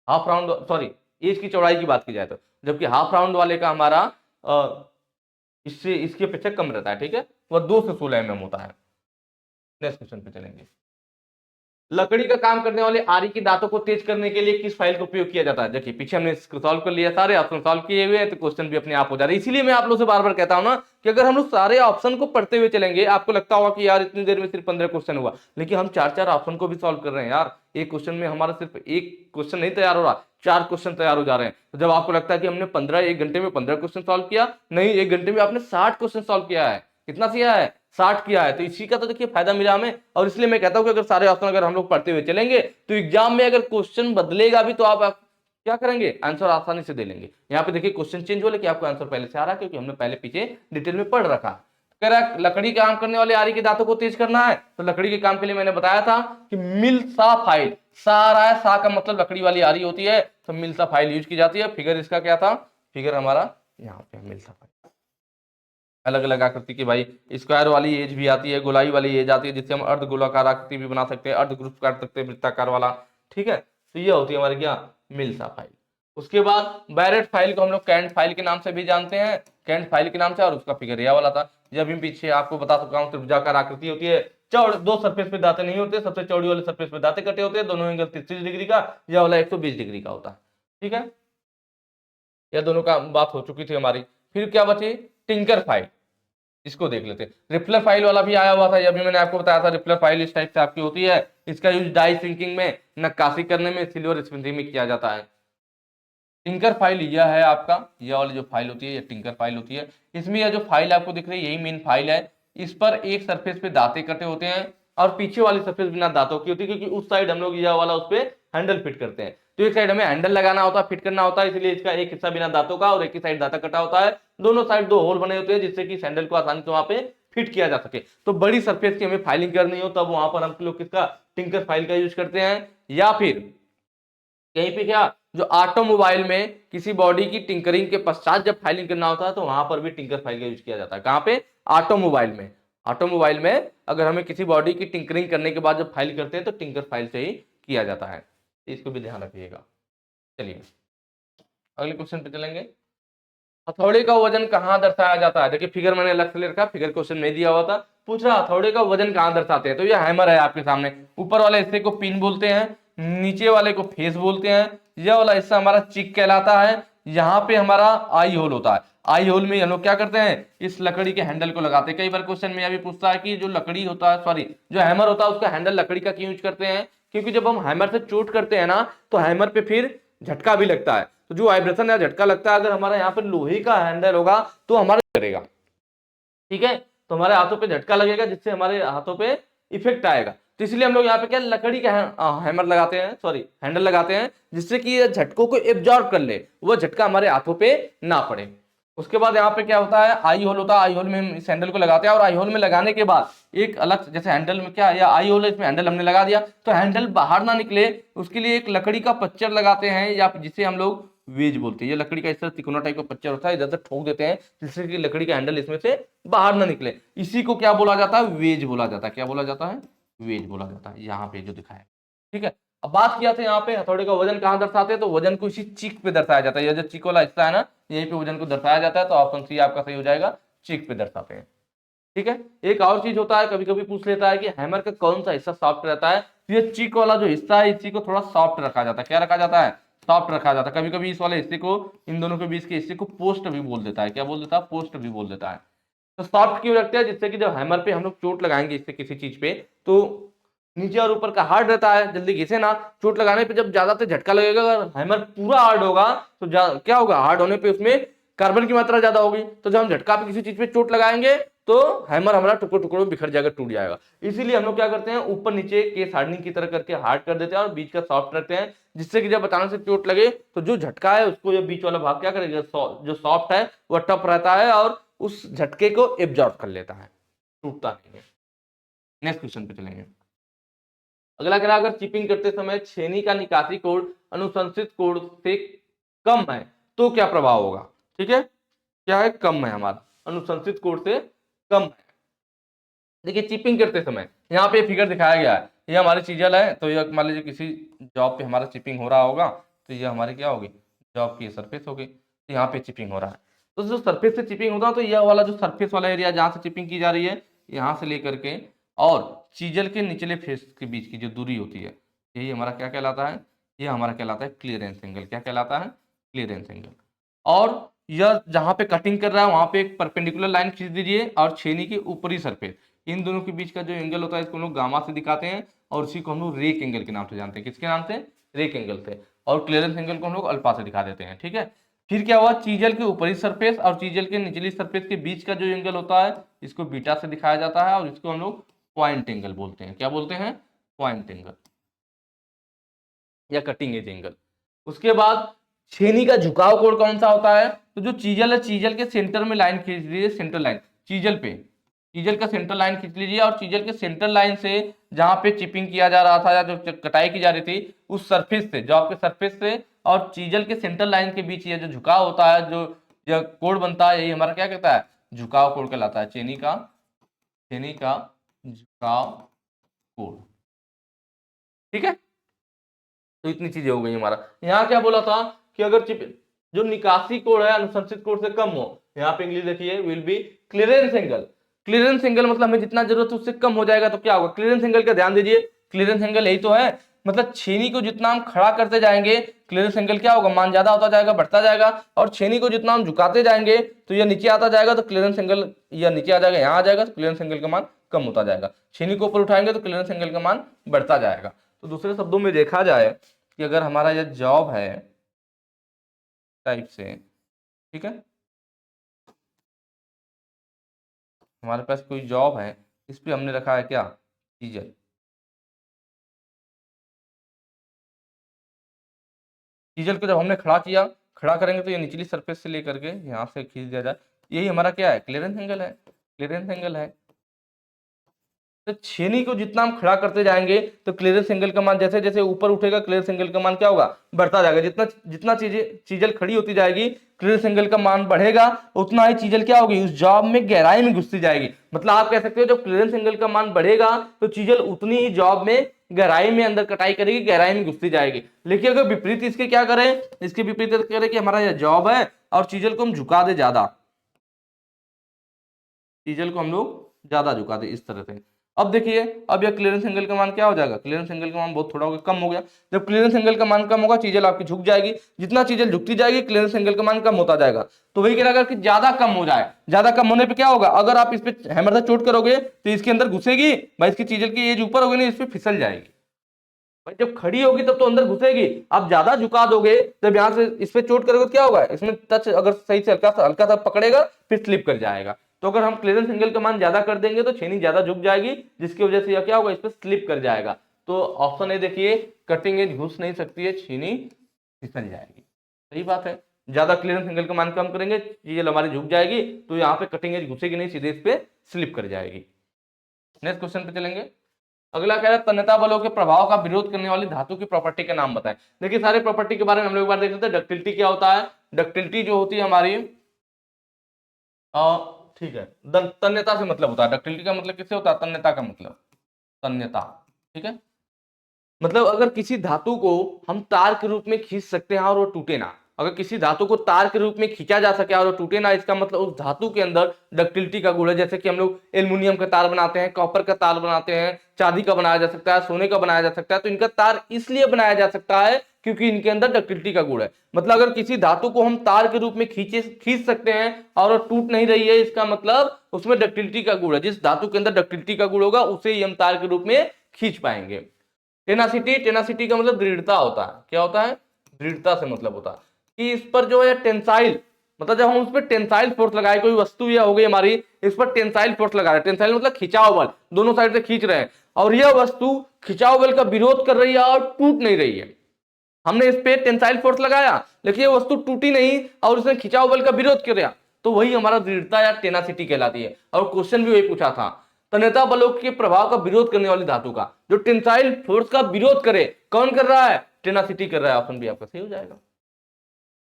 हाफ राउंड, सॉरी एज की चौड़ाई की बात की जाए तो, जबकि हाफ राउंड वाले का हमारा इससे इसकी अपेक्षा कम रहता है। ठीक है, वह 2 से 16 mm होता है। नेक्स्ट क्वेश्चन पे चलेंगे। लकड़ी का काम करने वाले आरी की दांतों को तेज करने के लिए किस फाइल का उपयोग किया जाता है। देखिए पीछे हमने इसको सॉल्व कर लिया, सारे ऑप्शन सॉल्व किए हुए हैं, तो क्वेश्चन भी अपने आप हो जा रहे हैं। इसीलिए मैं आप लोग से बार बार कहता हूं ना कि अगर हम लोग सारे ऑप्शन को पढ़ते हुए चलेंगे, आपको लगता होगा कि यार इतनी देर में सिर्फ 15 क्वेश्चन हुआ, लेकिन हम 4-4 ऑप्शन को भी सॉल्व कर रहे हैं यार। एक क्वेश्चन में हमारा सिर्फ एक क्वेश्चन नहीं तैयार हो रहा, 4 क्वेश्चन तैयार हो जा रहे हैं। तो जब आपको लगता है कि हमने 1 घंटे में 15 क्वेश्चन सॉल्व किया, नहीं, 1 घंटे में आपने 60 क्वेश्चन सॉल्व किया है। कितना किया है, 60 किया है। तो इसी का तो देखिए फायदा मिला हमें, और इसलिए मैं कहता हूं कि अगर सारे ऑप्शन अगर हम लोग पढ़ते हुए चलेंगे तो एग्जाम में अगर क्वेश्चन बदलेगा भी तो आप क्या करेंगे, आंसर आसानी से दे लेंगे। यहाँ पे देखिए क्वेश्चन चेंज हो, लेकिन आपको आंसर पहले से आ रहा है, क्योंकि हमने पहले पीछे डिटेल में पढ़ रखा। कह रहा है लकड़ी का काम करने वाले आरी के दांतों को तेज करना है, तो लकड़ी के काम के लिए मैंने बताया था कि मिल सा फाइल, सा आ रहा है, सा का मतलब लकड़ी वाली आरी होती है, तो मिल सा फाइल यूज की जाती है। फिगर इसका क्या था, फिगर हमारा यहाँ पे मिल सा फाइल, अलग अलग आकृति की भाई, स्क्वायर वाली एज भी आती है, गोलाई वाली एज आती है, जिससे हम अर्ध गोलाकार आकृति भी बना सकते हैं, अर्ध ग्रुप कर सकते हैं, वृत्ताकार वाला। ठीक है, तो ये होती है हमारी क्या, मिल्सा फाइल। उसके बाद बैरेट फाइल को हम लोग कैंट फाइल के नाम से भी जानते हैं, कैंट फाइल के नाम से, और उसका फिगर यह वाला था। जब भी पीछे आपको बता सकता हूँ, त्रिभुजाकार आकृति होती है, दो सरफेस पे दांते नहीं होते, सबसे चौड़ी वाले सरफेस पे दांते कटे होते हैं, दोनों एंगल 30 डिग्री का, यह वाला 120 डिग्री का होता है। ठीक है, यह दोनों का बात हो चुकी थी हमारी। फिर क्या बची, टिंकर फाइल, इसको देख लेते हैं। रिपलर फाइल वाला भी आया हुआ था, यह भी मैंने आपको बताया था। रिपलर फाइल इस टाइप से आपकी होती है, इसका यूज डाई सिंकिंग में, नक्काशी करने में, सिल्वर स्मिथिंग में किया जाता है। टिंकर फाइल यह है आपका, यह वाली जो फाइल होती है यह टिंकर फाइल होती है। इसमें यह जो फाइल आपको दिख रही है यही मेन फाइल है। इस पर एक सरफेस पे दांते कटे होते हैं, और पीछे वाली सरफेस बिना दांतों की होती है, क्योंकि उस साइड हम लोग यह वाला उस पर हैंडल फिट करते हैं। तो एक साइड हमें हैंडल लगाना होता है, फिट करना होता है, इसलिए इसका एक हिस्सा बिना दांतों का और एक ही साइड दांता कटा होता है। दोनों साइड 2 होल बने होते हैं, जिससे कि सैंडल को आसानी से वहां पे फिट किया जा सके। तो बड़ी सरफेस की हमें फाइलिंग करनी हो, तब वहां पर हम लोग किसका, टिंकर फाइल का यूज करते हैं। या फिर कहीं पे क्या, जो ऑटोमोबाइल में किसी बॉडी की टिंकरिंग के पश्चात जब फाइलिंग करना होता है, तो वहां पर भी टिंकर फाइल का यूज किया जाता है। कहां पे, ऑटोमोबाइल में। ऑटोमोबाइल में अगर हमें किसी बॉडी की टिंकरिंग करने के बाद जब फाइल करते हैं तो टिंकर फाइल से ही किया जाता है, इसको भी ध्यान रखिएगा। चलिए अगले क्वेश्चन पे चलेंगे। हथौड़े का वजन कहाँ दर्शाया जाता है। देखिए फिगर मैंने अलग से ले रखा, फिगर क्वेश्चन में दिया हुआ था, पूछ रहा हथौड़े का वजन कहाँ दर्शाते हैं। तो ये हैमर है आपके सामने, ऊपर वाले हिस्से को पिन बोलते हैं, नीचे वाले को फेस बोलते हैं। यह वाला हिस्सा हमारा चिक कहलाता है। यहाँ पे हमारा आई होल होता है। आई होल में हम लोग क्या करते हैं, इस लकड़ी के हैंडल को लगाते हैं। कई बार क्वेश्चन में यह भी पूछता है कि जो लकड़ी होता है, सॉरी जो हैमर होता है, उसका हैंडल लकड़ी का क्यों यूज करते हैं, क्योंकि जब हम हैमर से चोट करते हैं ना, तो हैमर पे फिर झटका भी लगता है। तो जो वाइब्रेशन या झटका लगता है, अगर हमारा यहाँ पे लोहे का हैंडल होगा तो हमारा करेगा। ठीक है, तो हमारे हाथों पे झटका लगेगा, जिससे हमारे हाथों पे इफेक्ट आएगा। तो इसलिए हम लोग यहाँ पे क्या लकड़ी का हैमर लगाते हैं, सॉरी हैंडल लगाते हैं, जिससे कि ये झटकों को एब्जॉर्ब कर ले, वो झटका हमारे हाथों पे ना पड़े। उसके बाद यहाँ पे क्या होता है, आई होल होता है, आई होल में हम इस हैंडल को लगाते हैं, और आई होल में लगाने के बाद एक अलग, जैसे हैंडल में क्या है, या आई होल है, इसमें हैंडल हमने लगा दिया, तो हैंडल बाहर ना निकले उसके लिए एक लकड़ी का पच्चर लगाते हैं, या जिसे हम लोग वेज बोलते हैं। ये लकड़ी का इस तरह तिकोना टाइप का पच्चर होता है, इधर से ठोक देते हैं जिससे कि लकड़ी का हैंडल इसमें से बाहर ना निकले। इसी को क्या बोला जाता है, वेज बोला जाता है। क्या बोला जाता है, वेज बोला जाता है, यहाँ पे जो दिखाया। ठीक है, अब बात किया था यहाँ पे हथौड़े का वजन कहाँ दर्शाते हैं, तो वजन को इसी चीक पे दर्शाया जाता है। ये जो चीक वाला हिस्सा है ना, यहीं पे वजन को दर्शाया जाता है, तो ऑप्शन सी आपका सही हो जाएगा, चीक पे दर्शाते हैं। ठीक है, एक और चीज होता है, कभी कभी पूछ लेता है कि हैमर का कौन सा हिस्सा सॉफ्ट रहता है, तो ये चीक वाला जो हिस्सा है इसी को थोड़ा सॉफ्ट रखा जाता है। क्या रखा जाता है, सॉफ्ट रखा जाता है। कभी कभी इस वाले हिस्से को, इन दोनों के बीच के हिस्से को पोस्ट भी बोल देता है। क्या बोल देता है, पोस्ट भी बोल देता है। तो सॉफ्ट क्यों रखते हैं, जिससे कि जब हैमर पे हम लोग चोट लगाएंगे इससे किसी चीज पे, तो नीचे और ऊपर का हार्ड रहता है, जल्दी घिसे ना। चोट लगाने पे जब ज्यादा से झटका लगेगा, अगर हैमर पूरा हार्ड होगा तो क्या होगा, हार्ड होने पे उसमें कार्बन की मात्रा ज्यादा होगी, तो जब हम झटका पे किसी चीज पे चोट लगाएंगे तो हैमर हमारा टुकड़ों टुकड़ों में बिखर जाएगा, टूट जाएगा। इसीलिए हम लोग क्या करते हैं, ऊपर नीचे केस हार्डनिंग की तरह करके हार्ड कर देते हैं और बीच का सॉफ्ट रखते हैं, जिससे कि जब अचानक से चोट लगे तो जो झटका है उसको, ये बीच वाला भाग क्या करेगा, जो सॉफ्ट है वह टफ रहता है और उस झटके को एब्जॉर्ब कर लेता है, टूटता नहीं है। नेक्स्ट क्वेश्चन पे चलेंगे। अगला कह रहा है, अगर चिपिंग करते समय छेनी का निकासी कोण अनुशंसित कोण से कम है तो क्या प्रभाव होगा। ठीक है, क्या है, कम है, हमारा अनुशंसित कोण से कम है। देखिए चिपिंग करते समय यहाँ पे फिगर दिखाया गया है, ये हमारी चीजल है, तो ये मान लीजिए किसी जॉब पे हमारा चिपिंग हो रहा होगा, तो ये हमारी क्या होगी, जॉब की सरफेस होगी, तो यहाँ पे चिपिंग हो रहा है। तो जो सरफेस से चिपिंग होता है, तो यह वाला जो सरफेस वाला एरिया जहाँ से चिपिंग की जा रही है, यहाँ से लेकर के और चीजल के निचले फेस के बीच की जो दूरी होती है, यही हमारा क्या कहलाता है, ये हमारा कहलाता है क्लियरेंस एंगल। क्या कहलाता है, क्लियरेंस एंगल। और यह जहां पे कटिंग कर रहा है वहां पे एक परपेंडिकुलर लाइन खींच दीजिए, और छेनी की ऊपरी सरफेस, इन दोनों के बीच का जो एंगल होता है इसको हम लोग गामा से दिखाते हैं, और उसी को हम लोग रेक एंगल के नाम से जानते हैं। किसके नाम से, रेक एंगल से। और क्लियरेंस एंगल को हम लोग अल्फा से दिखा देते हैं। ठीक है, फिर क्या हुआ, चीजल के ऊपरी सरफेस और चीजल के निचली सरफेस के बीच का जो एंगल होता है इसको बीटा से दिखाया जाता है, और इसको हम लोग पॉइंट एंगल बोलते हैं। क्या बोलते हैं, पॉइंट एंगल या कटिंग एज एंगल। उसके बाद छेनी का झुकाव कोण कौन सा होता है, तो जो चीजल है, चीजल के सेंटर में लाइन खींच लीजिए, सेंटर लाइन चीजल पे, चीजल का सेंटर लाइन खींच लीजिए, और चीजल के सेंटर लाइन से जहां पे चिपिंग किया जा रहा था या जो कटाई की जा रही थी उस सरफेस से, जॉब के सरफेस से और चीजल के सेंटर लाइन के बीच ये जो झुकाव होता है, जो यह कोण बनता है, यही हमारा क्या कहता है, झुकाव कोण कहलाता है। छेनी का झुकाव कोण। ठीक है, तो इतनी चीजें हो गई हमारा। यहाँ क्या बोला था कि अगर जो निकासी कोण है अनुशंसित कोण से कम हो, यहाँ पे इंग्लिश देखिए, will be clearance angle. Clearance angle मतलब हमें जितना जरूरत है उससे कम हो जाएगा तो क्या होगा, क्लियरेंस एंगल का ध्यान दीजिए, क्लियरेंस एंगल यही तो है, मतलब छेनी को जितना हम खड़ा करते जाएंगे क्लियरेंस एंगल क्या होगा, मान ज्यादा होता जाएगा, बढ़ता जाएगा। और छेनी को जितना हम झुकाते जाएंगे तो यह नीचे आता जाएगा, तो क्लियरेंस एंगल यह नीचे आ जाएगा, यहाँ आ जाएगा, तो क्लियरेंस एंगल का मान कम होता जाएगा। छेनी को ऊपर उठाएंगे तो क्लियरेंस एंगल का मान बढ़ता जाएगा। तो दूसरे शब्दों में देखा जाए कि अगर हमारा यह जॉब है टाइप से, ठीक है, हमारे पास कोई जॉब है, इस पे हमने रखा है क्या, चीजल। चीजल को जब हमने खड़ा किया, खड़ा करेंगे तो ये निचली सरफेस से लेकर के यहाँ से खींच दिया जाए, यही हमारा क्या है, क्लियरेंस एंगल है, क्लियरेंस एंगल है। तो छेनी को जितना हम खड़ा करते जाएंगे तो क्लियरेंस एंगल का मान जैसे जैसे ऊपर उठेगा, क्लियरेंस एंगल का मान क्या होगा, बढ़ता जाएगा। जितना जितना चीजल खड़ी होती जाएगी क्लियरेंस एंगल का मान बढ़ेगा, उतना ही चीजल क्या होगी, उस जॉब में गहराई में घुसती जाएगी। मतलब आप कह सकते हो जब क्लियरेंस एंगल का मान बढ़ेगा तो चीजल उतनी ही जॉब में गहराई में अंदर कटाई करेगी, गहराई में घुसती जाएगी। लेकिन अगर विपरीत इसके क्या करें, इसके विपरीत करें कि हमारा यह जॉब है और चीजल को हम झुका दे ज्यादा, चीजल को हम लोग ज्यादा झुका दे इस तरह से। अब देखिए, अब यह क्लियरेंस एंगल का मान क्या हो जाएगा, क्लियरेंस एंगल का मान बहुत थोड़ा हो गया, कम हो गया। जब क्लियरेंस एंगल का मान कम होगा चीजल आपकी झुक जाएगी, जितना चीजल झुकती जाएगी क्लियरेंस एंगल का मान कम होता जाएगा। तो वही कह रहा, अगर कि ज्यादा कम हो जाए, ज्यादा कम होने पे क्या होगा, अगर आप इस पे हैमर से चोट करोगे तो इसके अंदर घुसेगी भाई, इसकी चीजल की एज ऊपर होगी नहीं, इस पे फिसल जाएगी भाई, जब खड़ी होगी तब तो अंदर घुसेगी। आप ज्यादा झुका दोगे, जब यहाँ से इस पे चोट करोगे तो क्या होगा, इसमें टच अगर सही से हल्का सा पकड़ेगा फिर स्लिप कर जाएगा। तो अगर हम क्लियरेंस एंगल का मान ज्यादा कर देंगे तो छेनी ज्यादा झुक जाएगी, जिसकी वजह से यह क्या होगा, इस पे स्लिप कर जाएगा। तो ऑप्शन ए देखिए, कटिंग एज घुस नहीं सकती है, छेनी फिसल जाएगी। सही बात है। ज्यादा क्लियरेंस एंगल का मान कम करेंगे, चीजें हमारी झुक जाएगी, तो यहाँ पे कटिंग एज घुसेगी नहीं, सीधे इस पे स्लिप कर जाएगी। नेक्स्ट क्वेश्चन पे चलेंगे। अगला कह रहा है तन्यता बलों के प्रभाव का विरोध करने वाली धातु की प्रॉपर्टी का नाम बताएं। देखिए सारे प्रॉपर्टी के बारे में हम लोग एक बार देख लेते हैं। डक्टिलिटी क्या होता है, डक्टिलिटी जो होती है हमारी ठीक है, तन्यता से मतलब होता है। डक्टिलिटी का मतलब किससे होता है, तन्यता का मतलब, तन्यता, ठीक है। मतलब अगर किसी धातु को हम तार के रूप में खींच सकते हैं और वो टूटे ना, अगर किसी धातु को तार के रूप में खींचा जा सके और वो टूटे ना, इसका मतलब उस धातु के अंदर डक्टिलिटी का गुण है। जैसे कि हम लोग एल्युमिनियम का तार बनाते हैं, कॉपर का तार बनाते हैं, चांदी का बनाया जा सकता है, सोने का बनाया जा सकता है। तो इनका तार इसलिए बनाया जा सकता है क्योंकि इनके अंदर डक्टिलिटी का गुण है। मतलब अगर किसी धातु को हम तार के रूप में खींच सकते हैं और वो टूट नहीं रही है, इसका मतलब उसमें डक्टिलिटी का गुण है। जिस धातु के अंदर डक्टिलिटी का गुण होगा उसे ही हम तार के रूप में खींच पाएंगे। टेनासिटी, टेनासिटी का मतलब दृढ़ता होता है। क्या होता है, दृढ़ता से मतलब होता है कि इस पर जो है टेंसाइल, मतलब जब हम उस पर टेंसाइल फोर्स लगाए, कोई वस्तु या हो गई हमारी, इस पर टेंसाइल फोर्स लगा रहे हैं, टेंसाइल मतलब खिंचाव बल, दोनों साइड से खींच रहे हैं और यह वस्तु खिंचाव बल का विरोध कर रही है और टूट नहीं रही है। हमने इस पे टेंसाइल फोर्स लगाया लेकिन ये वस्तु टूटी नहीं और उसने खिंचाव बल का विरोध किया, तो वही हमारा दृढ़ता या टेनासिटी कहलाती है। और क्वेश्चन भी वही पूछा था, तन्यता बलों के प्रभाव का विरोध करने वाली धातु का, जो टेंसाइल फोर्स का विरोध करे, कौन कर रहा है, टेनासिटी कर रहा है। ऑप्शन भी आपका सही हो जाएगा।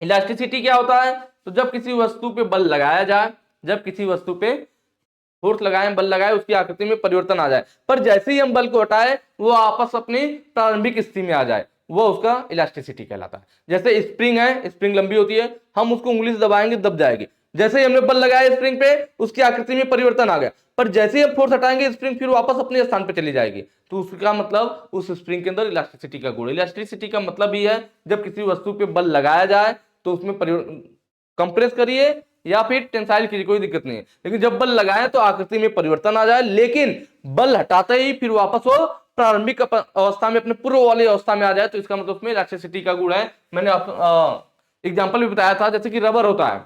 इलास्टिसिटी क्या होता है, तो जब किसी वस्तु पे बल लगाया जाए, जब किसी वस्तु पे फोर्स लगाए, बल लगाए, उसकी आकृति में परिवर्तन आ जाए, पर जैसे ही हम बल को हटाए वो आपस अपनी प्रारंभिक स्थिति में आ जाए, वो उसका इलास्टिसिटी कहलाता है। जैसे स्प्रिंग है, स्प्रिंग लंबी होती है, हम उसको उंगली से दबाएंगे दब जाएगी। जैसे ही हमने बल लगाया स्प्रिंग पे, उसकी आकृति में परिवर्तन आ गया, पर जैसे ही हम फोर्स हटाएंगे स्प्रिंग फिर वापस अपने स्थान पर चली जाएगी। तो उसका मतलब उस स्प्रिंग के अंदर इलास्टिसिटी का गुण। इलास्टिसिटी का मतलब ही है जब किसी वस्तु पे बल लगाया जाए तो उसमें कंप्रेस करिए या फिर टेंसाइल कीजिए, कोई दिक्कत नहीं है, लेकिन जब बल लगाए तो आकृति में परिवर्तन आ जाए, लेकिन बल हटाते ही फिर वापस वो प्रारंभिक अवस्था में, अपने पूर्व वाली अवस्था में आ जाए, तो इसका मतलब उसमें इलास्टिसिटी का गुण है। मैंने एग्जांपल भी बताया था, जैसे कि रबर होता है,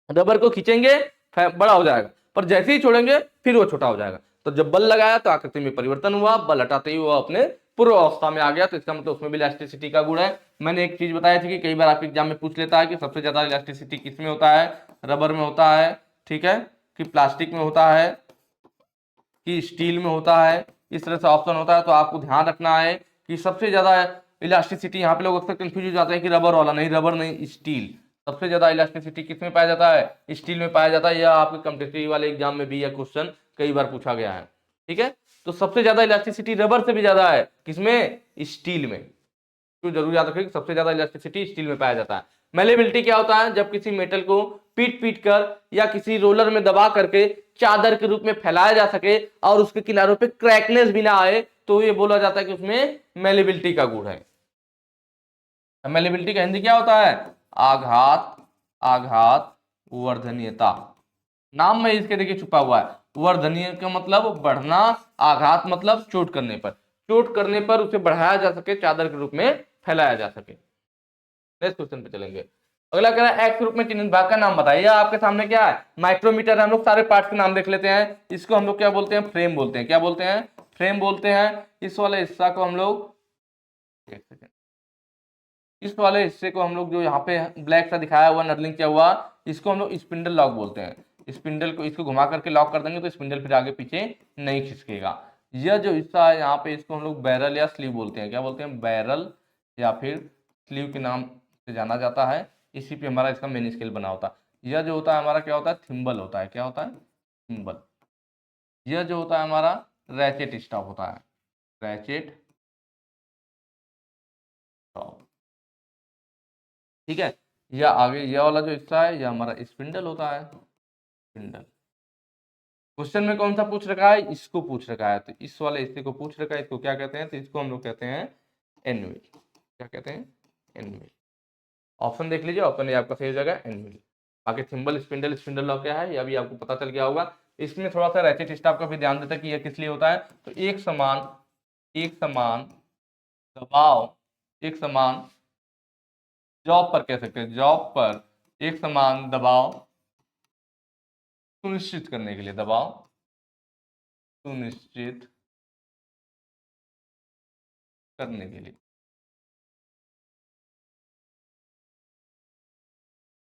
रबर को खींचेंगे बड़ा हो जाएगा, पर जैसे ही छोड़ेंगे फिर वो छोटा हो जाएगा। तो जब बल लगाया तो आकृति में परिवर्तन हुआ, बल हटाते ही वो अपने पूर्व अवस्था में आ गया, तो इसका मतलब उसमें भी इलास्टिसिटी का गुण है। मैंने एक चीज बताई थी कि कई बार आपके एग्जाम में पूछ लेता है कि सबसे ज्यादा इलास्टिसिटी किस में होता है, रबर में होता है, ठीक है, कि प्लास्टिक में होता है, कि स्टील में होता है। इस तरह से ऑप्शन होता है, तो आपको ध्यान रखना है कि सबसे ज्यादा इलास्टिसिटी, यहाँ पे लोग अक्सर कंफ्यूज हो जाते हैं कि रबर वाला, नहीं, रबर नहीं, स्टील। सबसे ज्यादा इलास्टिसिटी किस में पाया जाता है, स्टील में पाया जाता है। यह आपके कॉम्पिटिटिव वाले एग्जाम में भी यह क्वेश्चन कई बार पूछा गया है, ठीक है। तो सबसे ज्यादा इलास्टिसिटी रबर से भी ज्यादा है, किसमें, स्टील में। तो जरूर याद रखिए सबसे ज्यादा इलास्टिसिटी स्टील में पाया जाता है। मेलेबिलिटी क्या होता है, जब किसी मेटल को पीट पीट कर या किसी रोलर में दबा करके चादर के रूप में फैलाया जा सके और उसके किनारों पे क्रैकनेस भी ना आए, तो ये बोला जाता है कि उसमें मेलेबिलिटी का गुण है। मेलेबिलिटी का हिंदी क्या होता है, आघात, आघात वर्धनीयता। नाम में इसके देखिए छुपा हुआ है, वर्धनीय का मतलब बढ़ना, आघात मतलब चोट करने पर, चोट करने पर उसे बढ़ाया जा सके, चादर के रूप में फैलाया जा सके। नेक्स्ट क्वेश्चन पे चलेंगे। अगला कह रहा है एक्स रूप में चिन्हित भाग का नाम बताइए। आपके सामने क्या है, माइक्रोमीटर है। हम लोग सारे पार्ट्स के नाम देख लेते हैं। इसको हम लोग क्या बोलते हैं, फ्रेम बोलते हैं। क्या बोलते हैं, फ्रेम बोलते हैं। इस वाले हिस्सा को हम लोग, एक सेकेंड, इस वाले हिस्से को हम लोग जो यहाँ पे ब्लैक सा दिखाया हुआ, नर्लिंग किया हुआ, इसको हम लोग स्पिंडल लॉक बोलते हैं। स्पिंडल को, इसको घुमा करके लॉक कर देंगे तो स्पिंडल फिर आगे पीछे नहीं खिसकेगा। यह जो हिस्सा है यहाँ पे, इसको हम लोग बैरल या स्लीव बोलते हैं। क्या बोलते हैं, बैरल या फिर स्लीव के नाम से जाना जाता है। इसी पे हमारा इसका मेन स्केल बना होता है। यह जो होता है हमारा क्या होता है, थिम्बल होता है। क्या होता है, थिम्बल। यह जो होता है हमारा रैचेट स्टॉप होता है, रैचेट स्टॉप, ठीक है। या आगे यह वाला जो हिस्सा है, यह हमारा स्पिंडल होता है, स्पिंडल। क्वेश्चन में कौन सा पूछ रखा है, इसको पूछ रखा है, तो इस वाले हिस्से को पूछ रखा है, इसको क्या कहते हैं, तो इसको हम लोग कहते हैं एनविल। क्या कहते हैं, एनविल। ऑप्शन देख लीजिए, ऑप्शन ये आपका सही हो जाएगा, एनविल। आगे थिम्बल, स्पिंडल, स्पिंडल लॉक क्या है, यह भी आपको पता चल गया होगा। इसमें थोड़ा सा रैचेट स्टॉप का भी ध्यान देता है कि यह किस लिए होता है, तो एक समान, एक समान दबाव, एक समान जॉब पर कह सकते हैं, जॉब पर एक समान दबाव सुनिश्चित करने के लिए, दबाव सुनिश्चित करने के लिए।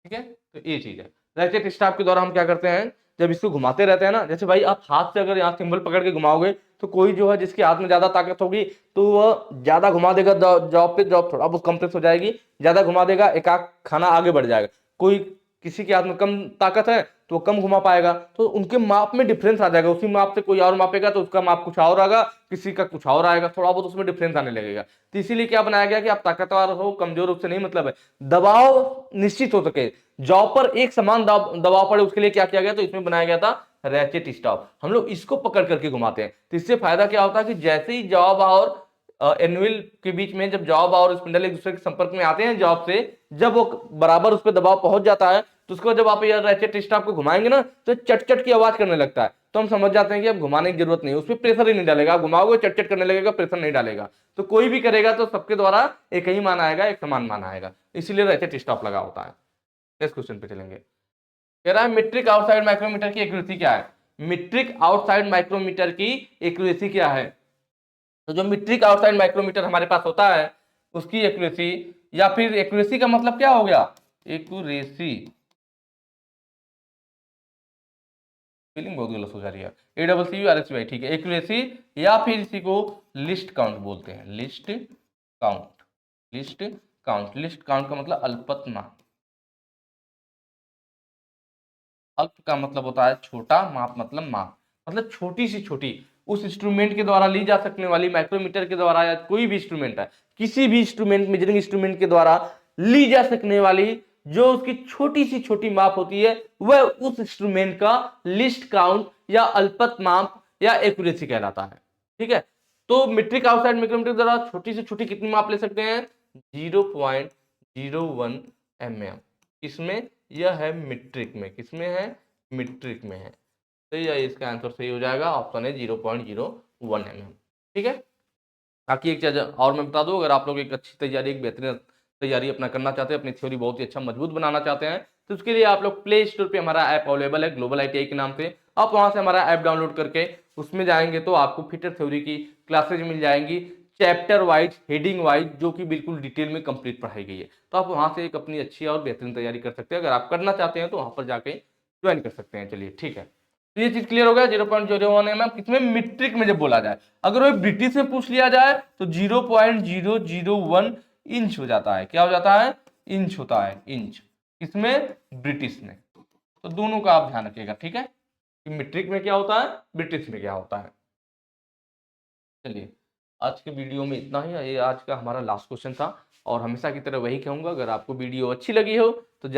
ठीक है, तो ये चीज है। रैचेट स्टाफ के द्वारा हम क्या करते हैं, जब इसको घुमाते रहते हैं ना, जैसे भाई आप हाथ से अगर यहाँ सिंबल पकड़ के घुमाओगे तो कोई जो है जिसके हाथ में ज्यादा ताकत होगी तो वह ज्यादा घुमा देगा, जॉब पे जॉब थोड़ा बहुत कंप्रेस हो जाएगी, ज्यादा घुमा देगा, एक आध खाना आगे बढ़ जाएगा। कोई किसी के हाथ में कम ताकत है तो वो कम घुमा पाएगा, तो उनके माप में डिफरेंस आ जाएगा। उसी माप से कोई और मापेगा तो उसका माप कुछ और आएगा, किसी का कुछ और आएगा, थोड़ा बहुत उसमें डिफरेंस आने लगेगा। तो इसीलिए क्या बनाया गया कि आप ताकतवर हो कमजोर उससे नहीं मतलब है, दबाव निश्चित हो सके, जॉब पर एक समान दबाव पड़े, उसके लिए क्या किया गया, तो इसमें बनाया गया था रैचेट स्टॉप। हम लोग इसको पकड़ करके घुमाते हैं, तो इससे फायदा क्या होता है कि जैसे ही जॉब और एनुअल के बीच में जब जॉब और स्पिंडल एक दूसरे के संपर्क में आते हैं जॉब से, जब वो बराबर उस पर दबाव पहुंच जाता है तो उसको जब आप ये रैचेट स्टॉप को घुमाएंगे ना तो चट चट की आवाज करने लगता है, तो हम समझ जाते हैं कि अब घुमाने की जरूरत नहीं है, उस पर प्रेशर ही नहीं डालेगा, आप घुमाओगे चट चट करने लगेगा, प्रेशर नहीं डालेगा। तो कोई भी करेगा तो सबके द्वारा एक ही मान आएगा, एक समान मान आएगा, इसीलिए रैचेट स्टॉप लगा होता है। नेक्स्ट क्वेश्चन पे चलेंगे। कह रहा है मीट्रिक आउटसाइड माइक्रोमीटर की एक्यूरेसी क्या है। मीट्रिक आउटसाइड माइक्रोमीटर की एक्यूरेसी क्या है, तो जो मीट्रिक आउटसाइड माइक्रोमीटर हमारे पास होता है उसकी एक्यूरेसी, या फिर एक्यूरेसी का मतलब क्या हो गया, एक्यूरेसी, स्पेलिंग बहुत गलत हो जा रही है, ACCURECY, ठीक है, एक्यूरेसी, या फिर इसी को लिस्ट काउंट बोलते हैं, list count, list count, list count का मतलब अल्पतमाप, अल्प का मतलब होता है छोटा, माप मतलब माप, मतलब छोटी सी छोटी, उस इंस्ट्रूमेंट के द्वारा ली जा सकने वाली, माइक्रोमीटर के द्वारा या कोई भी इंस्ट्रूमेंट है, किसी भी इंस्ट्रूमेंट, मेजरिंग इंस्ट्रूमेंट के द्वारा ली जा सकने वाली जो उसकी छोटी सी छोटी माप होती है वह उस इंस्ट्रूमेंट का लिस्ट काउंट या अल्पत माप या एक्यूरेसी कहलाता है। ठीक है, तो मीट्रिक आउटसाइड माइक्रोमीटर द्वारा छोटी से छोटी कितनी माप ले सकते हैं, 0.01 mm। इसमें यह है मीट्रिक में, किसमें है, मीट्रिक में है, तो यह इसका आंसर सही हो जाएगा, ऑप्शन है 0.01 mm। ठीक है, बाकी एक चीज और मैं बता दूं, अगर आप लोग एक अच्छी तैयारी, एक बेहतरीन तैयारी अपना करना चाहते हैं, अपनी थ्योरी बहुत ही अच्छा मजबूत बनाना चाहते हैं, तो उसके लिए आप लोग प्ले स्टोर पे हमारा ऐप अवेलेबल है ग्लोबल ITI के नाम से, आप वहां से हमारा ऐप डाउनलोड करके उसमें जाएंगे तो आपको फिटर थ्योरी की क्लासेज मिल जाएंगी, चैप्टर वाइज, हेडिंग वाइज, जो कि बिल्कुल डिटेल में कंप्लीट पढ़ाई गई है। तो आप वहां से एक अपनी अच्छी और बेहतरीन तैयारी कर सकते हैं, अगर आप करना चाहते हैं तो वहां पर जाके ज्वाइन कर सकते हैं। चलिए ठीक है, तो ये चीज क्लियर हो गया। 0.01 mm किसमें, मीट्रिक में जब बोला जाए, अगर वो ब्रिटिश में पूछ लिया जाए तो 0.001 इंच हो जाता है, क्या हो जाता है, इंच होता है, इंच, इसमें ब्रिटिश में। तो दोनों का आप ध्यान रखिएगा, ठीक है, कि मीट्रिक में क्या होता है, ब्रिटिश में क्या होता है। चलिए, आज के वीडियो में इतना ही, ये आज का हमारा लास्ट क्वेश्चन था, और हमेशा की तरह वही कहूंगा, अगर आपको वीडियो अच्छी लगी हो तो